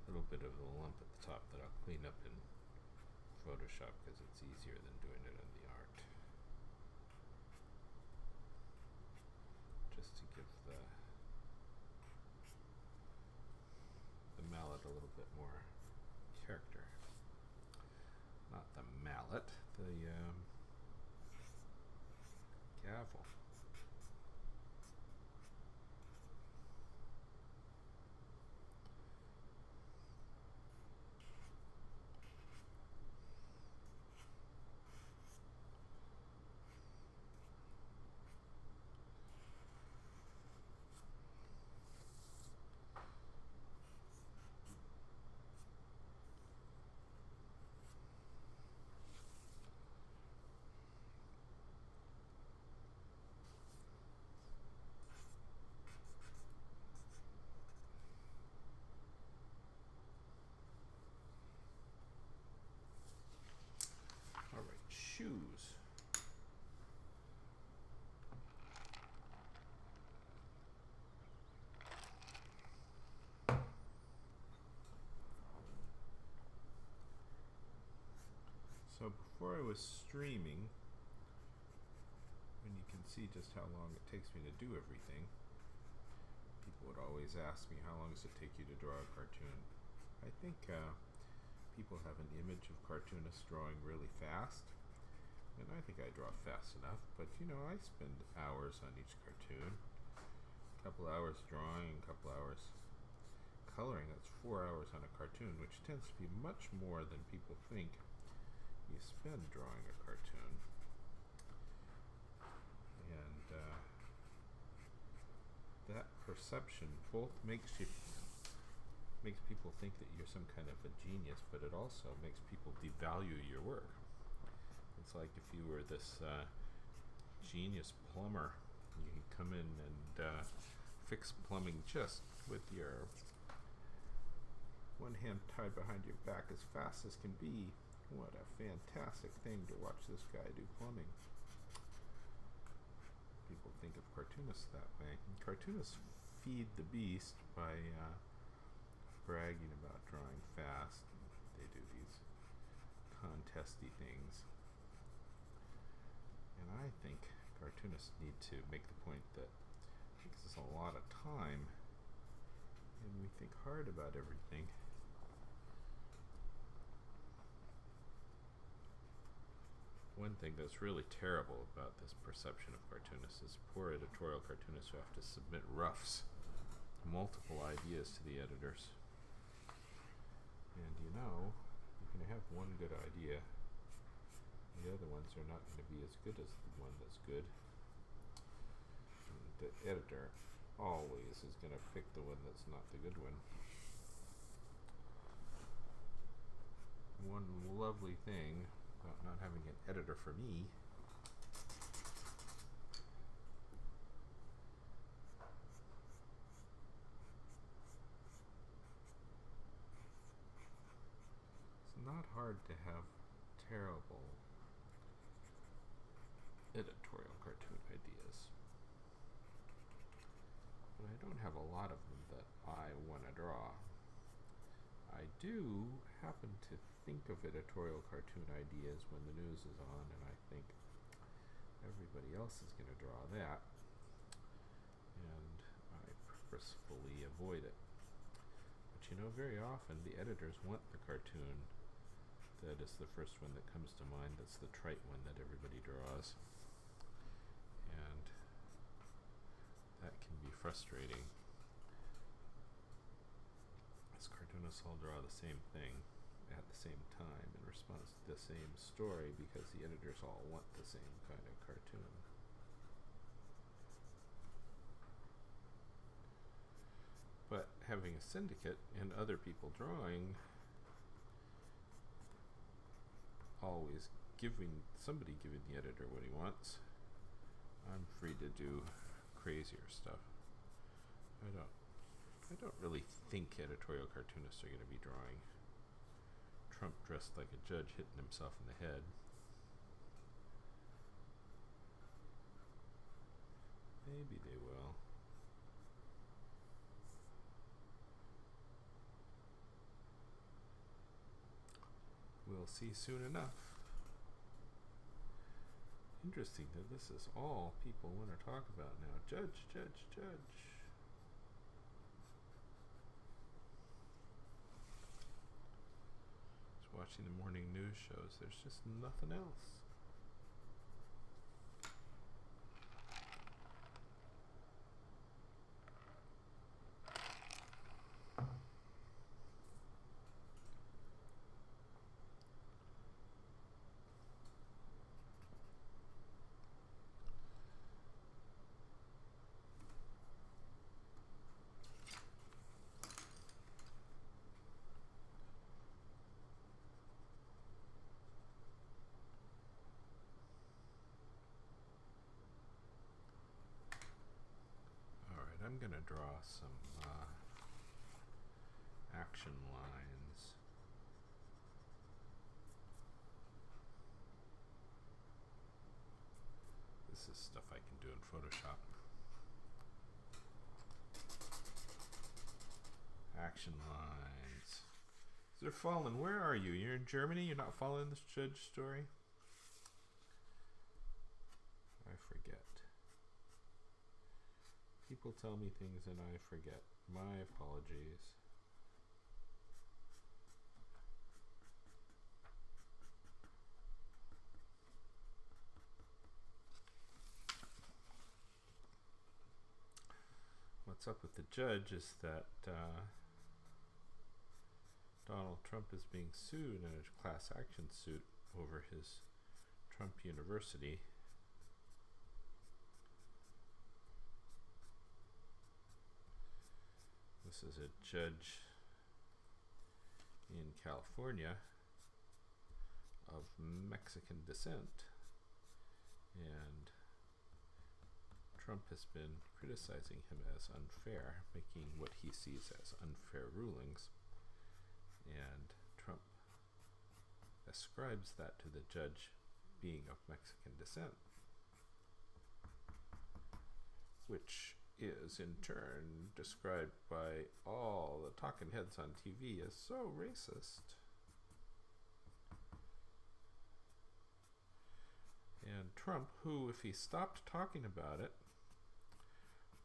little bit of a lump at the top that I'll clean up in Photoshop because it's easier than doing it in the art. Just to give the mallet a little bit more character. Not the mallet, the gavel. Shoes. So before I was streaming, when you can see just how long it takes me to do everything, people would always ask me, how long does it take you to draw a cartoon? I think people have an image of cartoonists drawing really fast. And I think I draw fast enough, but you know, I spend hours on each cartoon. A couple hours drawing, a couple hours coloring. That's 4 hours on a cartoon, which tends to be much more than people think you spend drawing a cartoon. And that perception both makes you makes people think that you're some kind of a genius, but it also makes people devalue your work. It's like if you were this genius plumber, you can come in and fix plumbing just with your one hand tied behind your back as fast as can be. What a fantastic thing to watch this guy do plumbing. People think of cartoonists that way. And cartoonists feed the beast by bragging about drawing fast. They do these contesty things. And I think cartoonists need to make the point that it takes us a lot of time and we think hard about everything. One thing that's really terrible about this perception of cartoonists is poor editorial cartoonists who have to submit roughs, multiple ideas to the editors. And you know, you can have one good idea. The other ones are not going to be as good as the one that's good. And the editor always is going to pick the one that's not the good one. One lovely thing about not having an editor for me it's not hard to have terrible editorial cartoon ideas, but I don't have a lot of them that I want to draw. I do happen to think of editorial cartoon ideas when the news is on, and I think everybody else is going to draw that, and I purposefully avoid it. But you know, very often the editors want the cartoon that is the first one that comes to mind, that's the trite one that everybody draws, and that can be frustrating. As cartoonists all draw the same thing at the same time in response to the same story because the editors all want the same kind of cartoon. But having a syndicate and other people drawing, always somebody giving the editor what he wants, I'm free to do crazier stuff. I don't really think editorial cartoonists are going to be drawing Trump dressed like a judge hitting himself in the head. Maybe they will. We'll see soon enough. Interesting that this is all people want to talk about now. Judge, judge, judge. Just watching the morning news shows. There's just nothing else. I'm going to draw some action lines. This is stuff I can do in Photoshop. Action lines. They're fallen. Where are you? You're in Germany? You're not following this judge story? I forget. People tell me things and I forget. My apologies. What's up with the judge is that Donald Trump is being sued in a class action suit over his Trump University. This is a judge in California of Mexican descent, and Trump has been criticizing him as unfair, making what he sees as unfair rulings, and Trump ascribes that to the judge being of Mexican descent, which is in turn described by all the talking heads on TV as so racist. And Trump, who, if he stopped talking about it,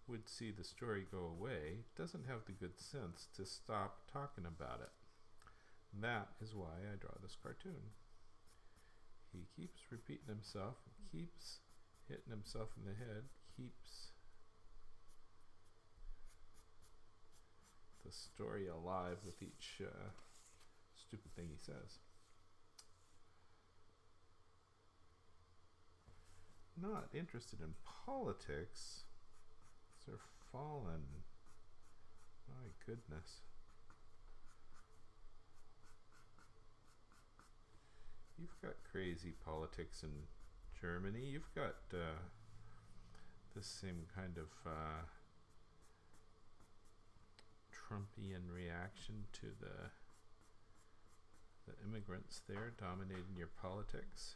would see the story go away, doesn't have the good sense to stop talking about it. That is why I draw this cartoon. He keeps repeating himself, keeps hitting himself in the head, keeps the story alive with each stupid thing he says. Not interested in politics. They're fallen. My goodness. You've got crazy politics in Germany. You've got the same kind of Trumpian reaction to the immigrants there dominating your politics.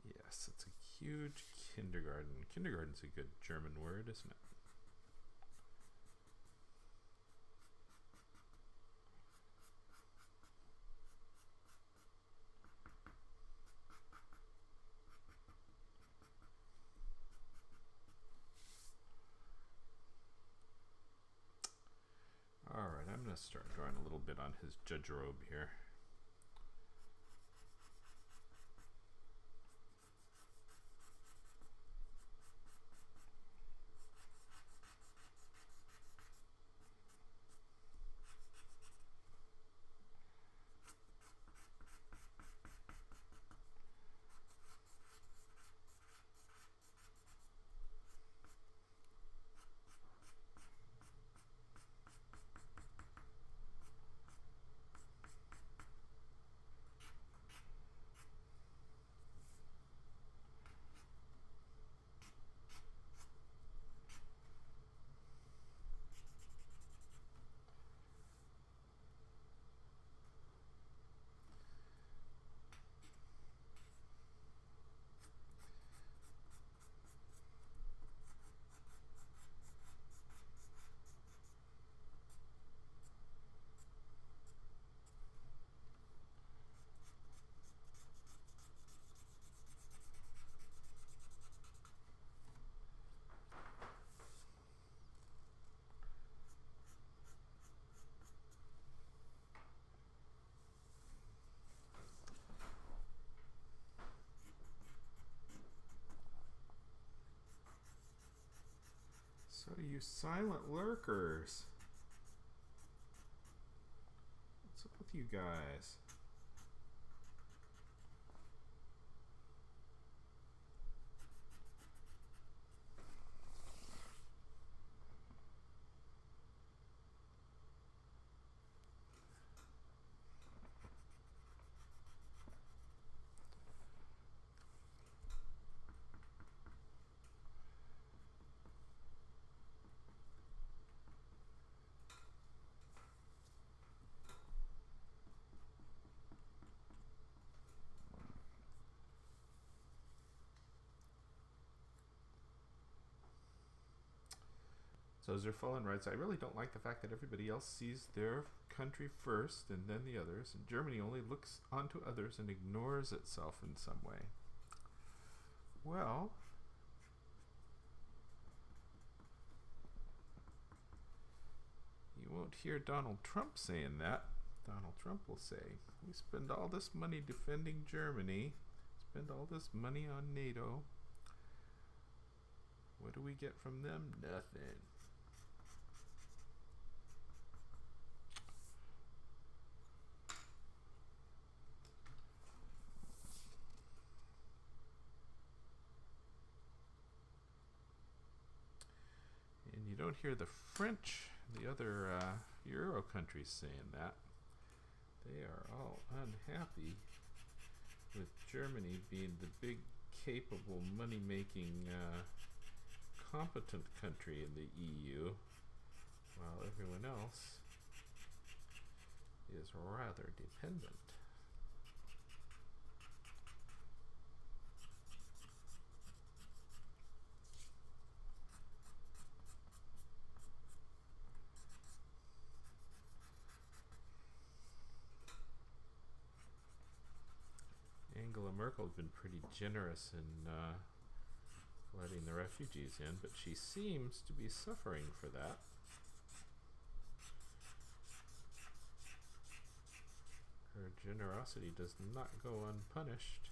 Yes, it's a huge kindergarten. Kindergarten's a good German word, isn't it? Alright, I'm going to start drawing a little bit on his judge robe here. So you silent lurkers. What's up with you guys? So as their fallen rights, I really don't like the fact that everybody else sees their country first and then the others, and Germany only looks onto others and ignores itself in some way. Well, You won't hear Donald Trump saying that. Donald Trump will say, we spend all this money defending Germany, spend all this money on NATO. What do we get from them? Nothing. And you don't hear the French, the other Euro countries saying that. They are all unhappy with Germany being the big, capable, money-making, competent country in the EU, while everyone else is rather dependent. Angela Merkel has been pretty generous in letting the refugees in, but she seems to be suffering for that. Her generosity does not go unpunished.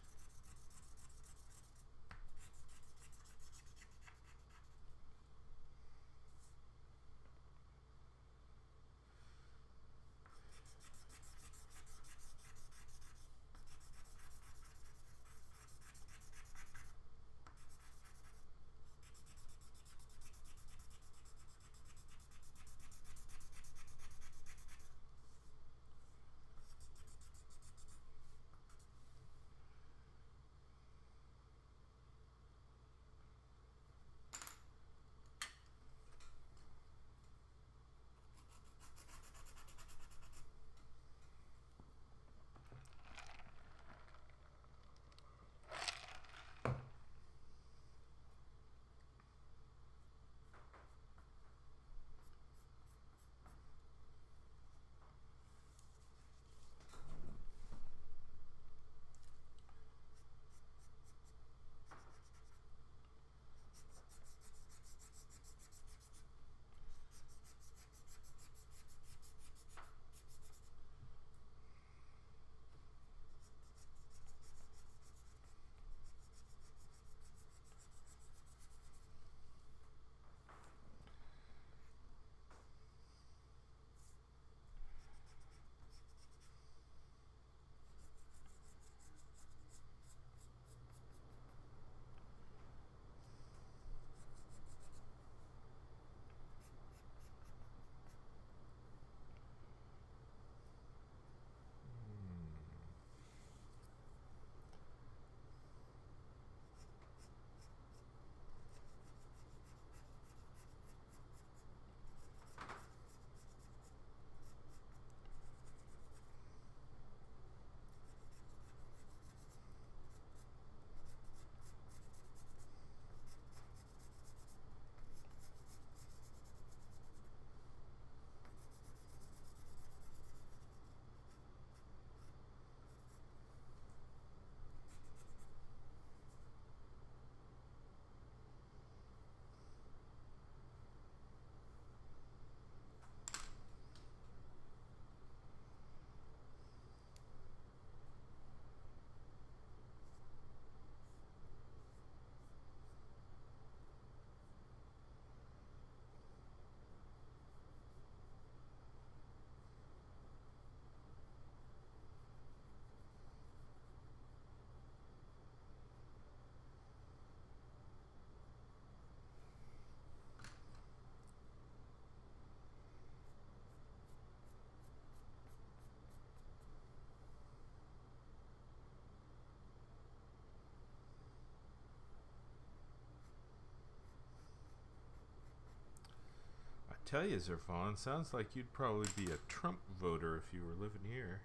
Tell you, Zerfon, sounds like you'd probably be a Trump voter if you were living here.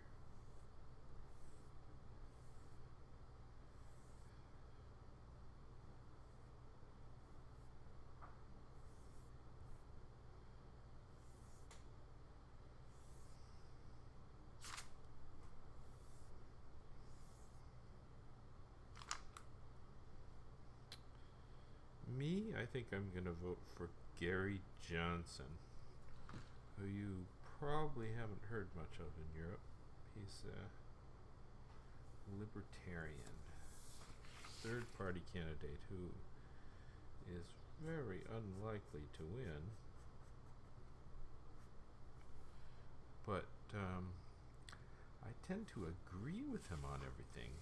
Me, I think I'm gonna vote for Gary Johnson. who you probably haven't heard much of in Europe. He's a libertarian, third-party candidate who is very unlikely to win. But I tend to agree with him on everything.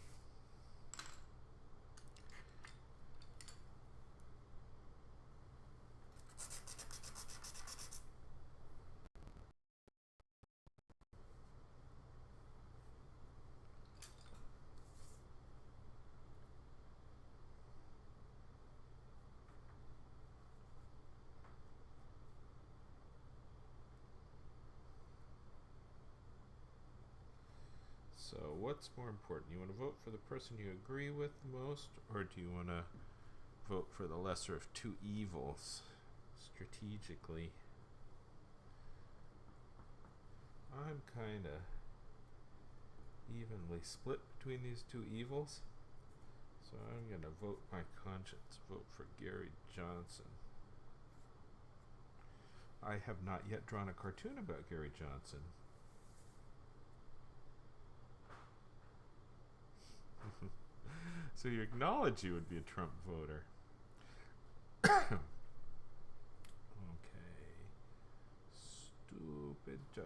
So what's more important? You want to vote for the person you agree with the most, or do you want to vote for the lesser of two evils strategically? I'm kind of evenly split between these two evils, so I'm going to vote my conscience, vote for Gary Johnson. I have not yet drawn a cartoon about Gary Johnson. So you acknowledge you would be a Trump voter. Okay. Stupid judge.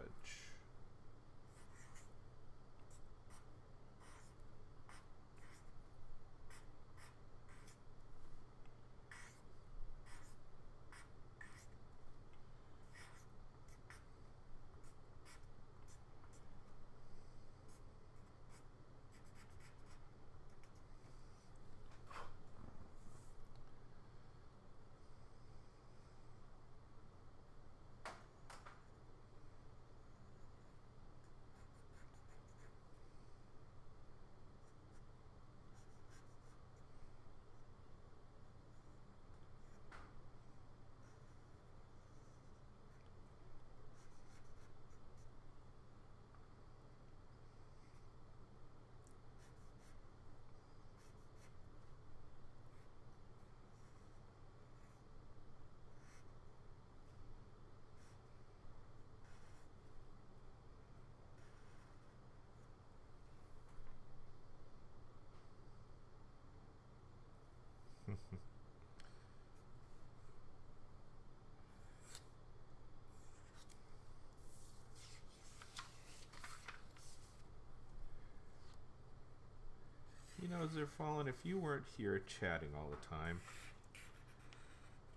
You know, Zerfallen, if you weren't here chatting all the time,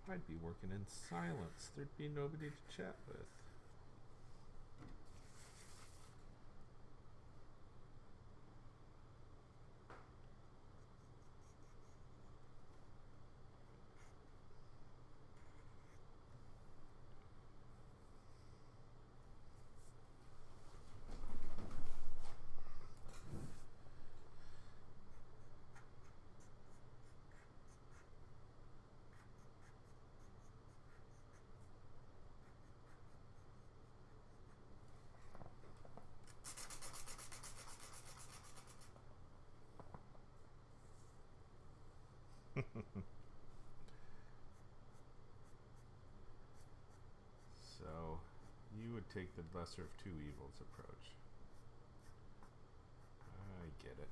I'd be working in silence. There'd be nobody to chat with. So, you would take the lesser of two evils approach. I get it.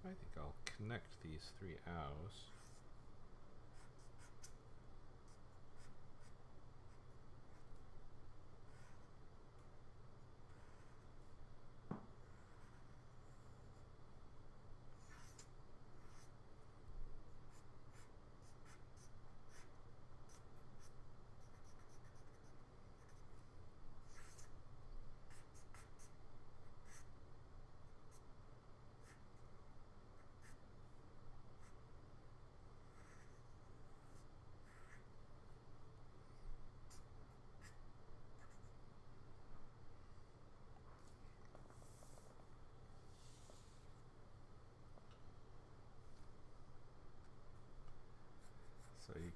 I think I'll connect these three ows.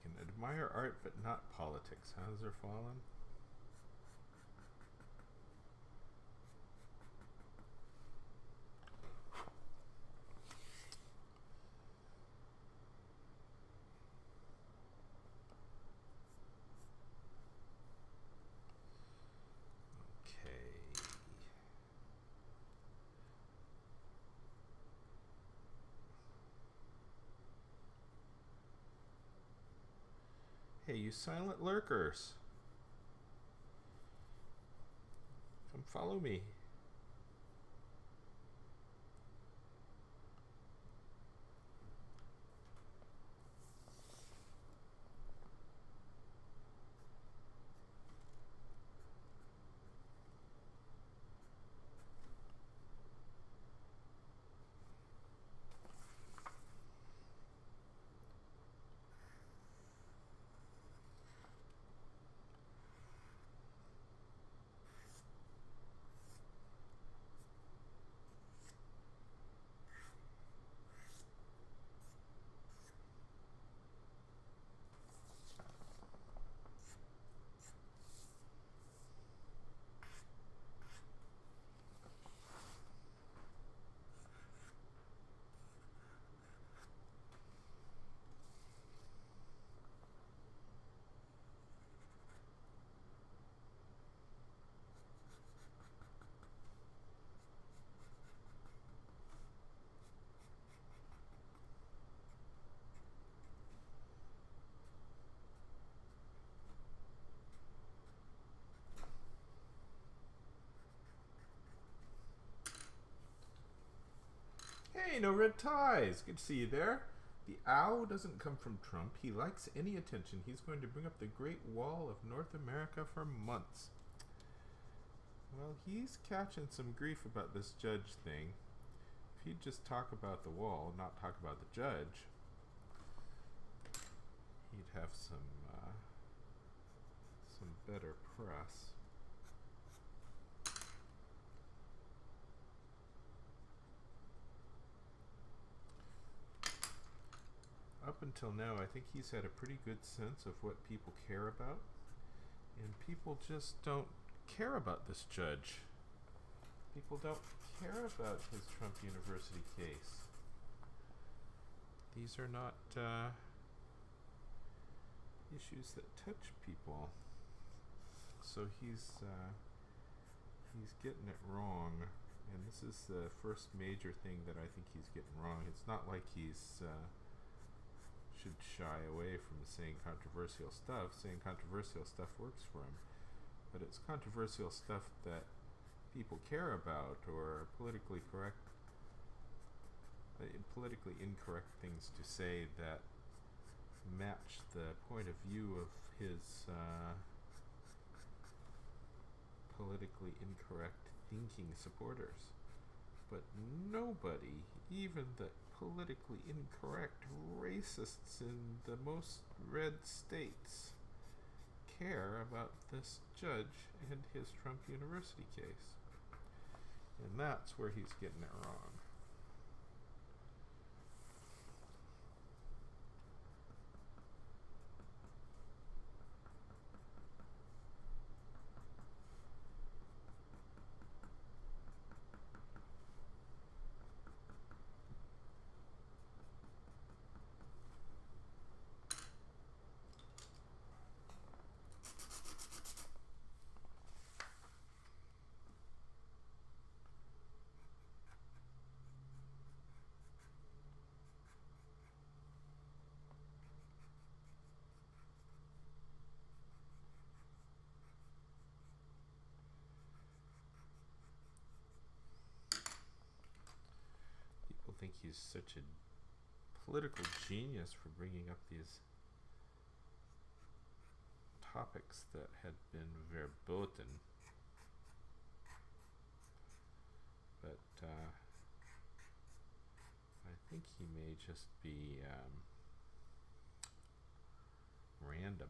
can admire art but not politics. How's there fallen? Hey, you silent lurkers. Come follow me. Hey, no red ties. Good to see you there. The owl doesn't come from Trump. He likes any attention. He's going to bring up the Great Wall of North America for months. Well, he's catching some grief about this judge thing. If he'd just talk about the wall, not talk about the judge, he'd have some better press. Up until now, I think he's had a pretty good sense of what people care about, and people just don't care about this judge. People don't care about his Trump University case. These are not issues that touch people. So he's getting it wrong, and this is the first major thing that I think he's getting wrong. It's not like he's should shy away from saying controversial stuff. Saying controversial stuff works for him, but it's controversial stuff that people care about, or politically incorrect things to say that match the point of view of his politically incorrect thinking supporters. But nobody, even the politically incorrect racists in the most red states, care about this judge and his Trump University case. And that's where he's getting it wrong. Think he's such a political genius for bringing up these topics that had been verboten, but I think he may just be random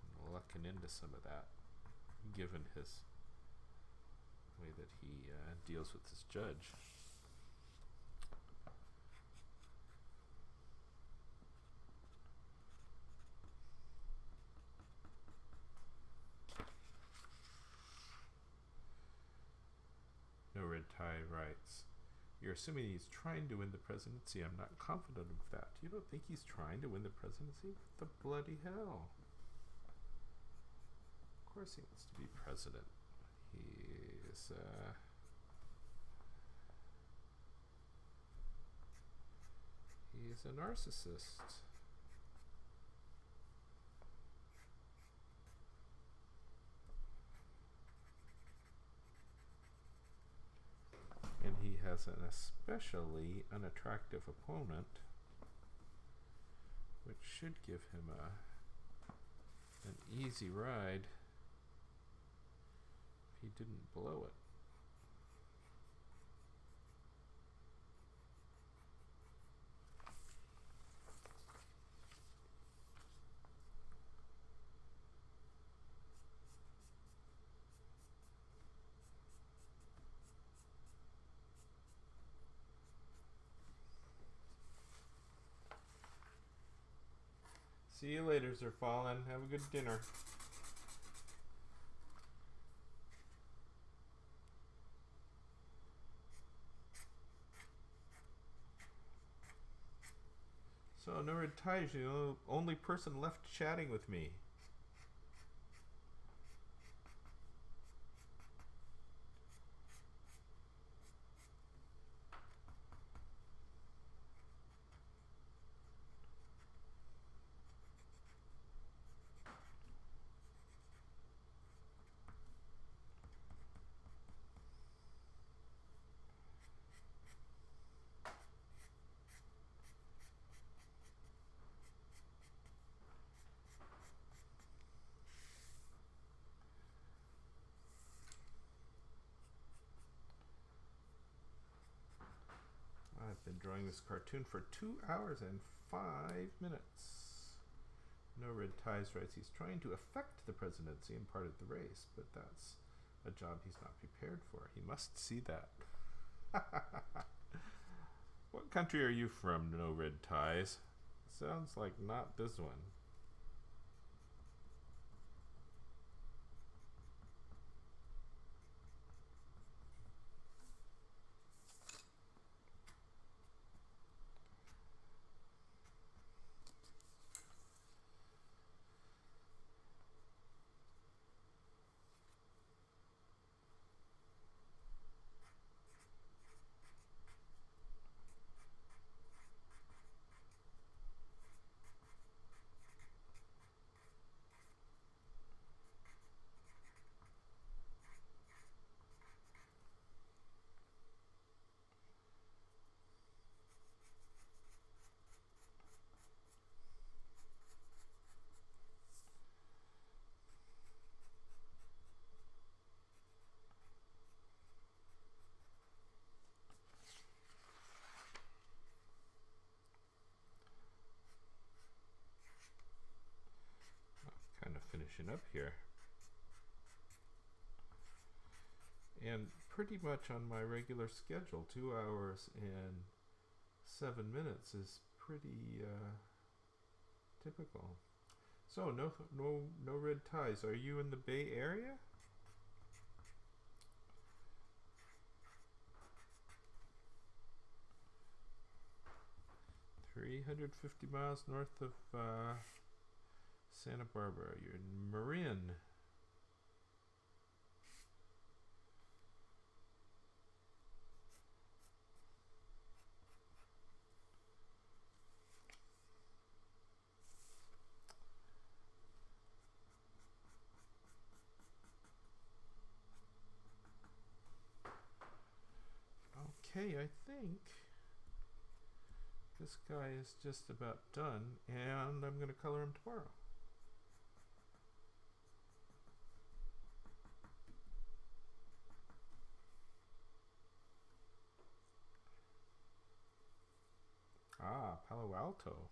and lucking into some of that, given his way that he deals with this judge. You're assuming he's trying to win the presidency. I'm not confident of that. You don't think he's trying to win the presidency? What the bloody hell? Of course he wants to be president. He's a narcissist. And he has an especially unattractive opponent, which should give him an easy ride if he didn't blow it. See you later, Sir Fallen. Have a good dinner. So, Nurid Taj, you're the only person left chatting with me. I've been drawing this cartoon for 2 hours and 5 minutes. Nurid Taj writes he's trying to affect the presidency and part of the race, but that's a job he's not prepared for. He must see that. What country are you from, Nurid Taj? Sounds like not this one. Kind of finishing up here. And pretty much on my regular schedule. 2 hours and 7 minutes is pretty typical. So no red ties. Are you in the Bay Area? $350 miles north of Santa Barbara. You're in Marin. Okay, I think this guy is just about done, and I'm going to color him tomorrow. Ah, Palo Alto.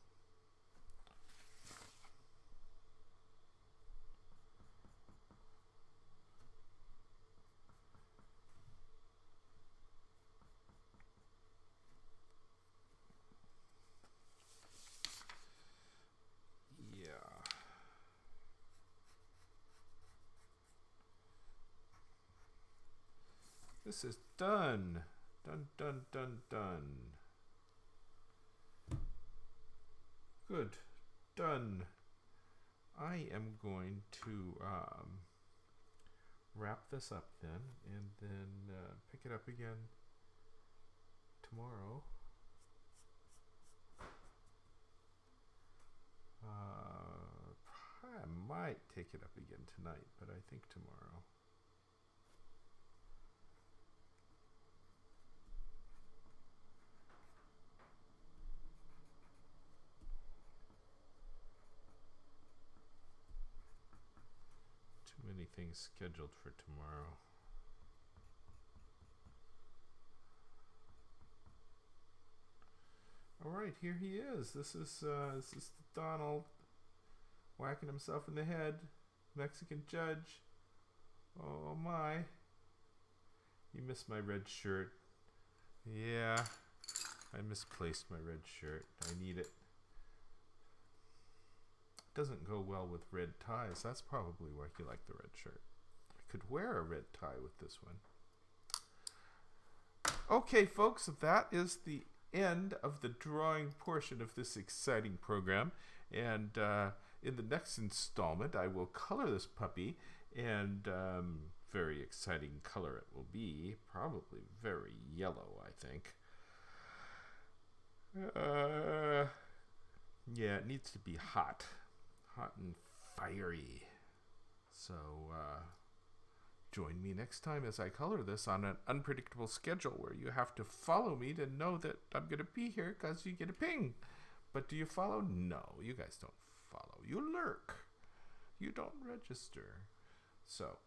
This is done. Done, done, done, done. Good. Done. I am going to wrap this up then, and then pick it up again tomorrow. I might take it up again tonight, but I think tomorrow. Too many things scheduled for tomorrow. All right, here he is. This is Donald whacking himself in the head. Mexican judge. Oh my. You missed my red shirt. Yeah, I misplaced my red shirt. I need it. Doesn't go well with red ties. That's probably why you like the red shirt. I could wear a red tie with this one. Okay, folks, that is the end of the drawing portion of this exciting program. And in the next installment, I will color this puppy, and very exciting color it will be. Probably very yellow, I think. Yeah, it needs to be hot. Hot and fiery. So join me next time as I color this on an unpredictable schedule where you have to follow me to know that I'm going to be here because you get a ping. But do you follow? No, you guys don't follow. You lurk. You don't register. So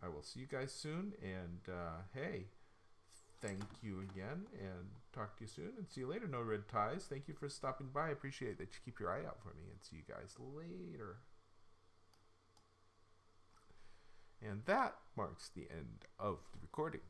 I will see you guys soon. And hey, thank you again. And talk to you soon. And see you later. No red ties. Thank you for stopping by. I appreciate that you keep your eye out for me. And see you guys later. And that marks the end of the recording.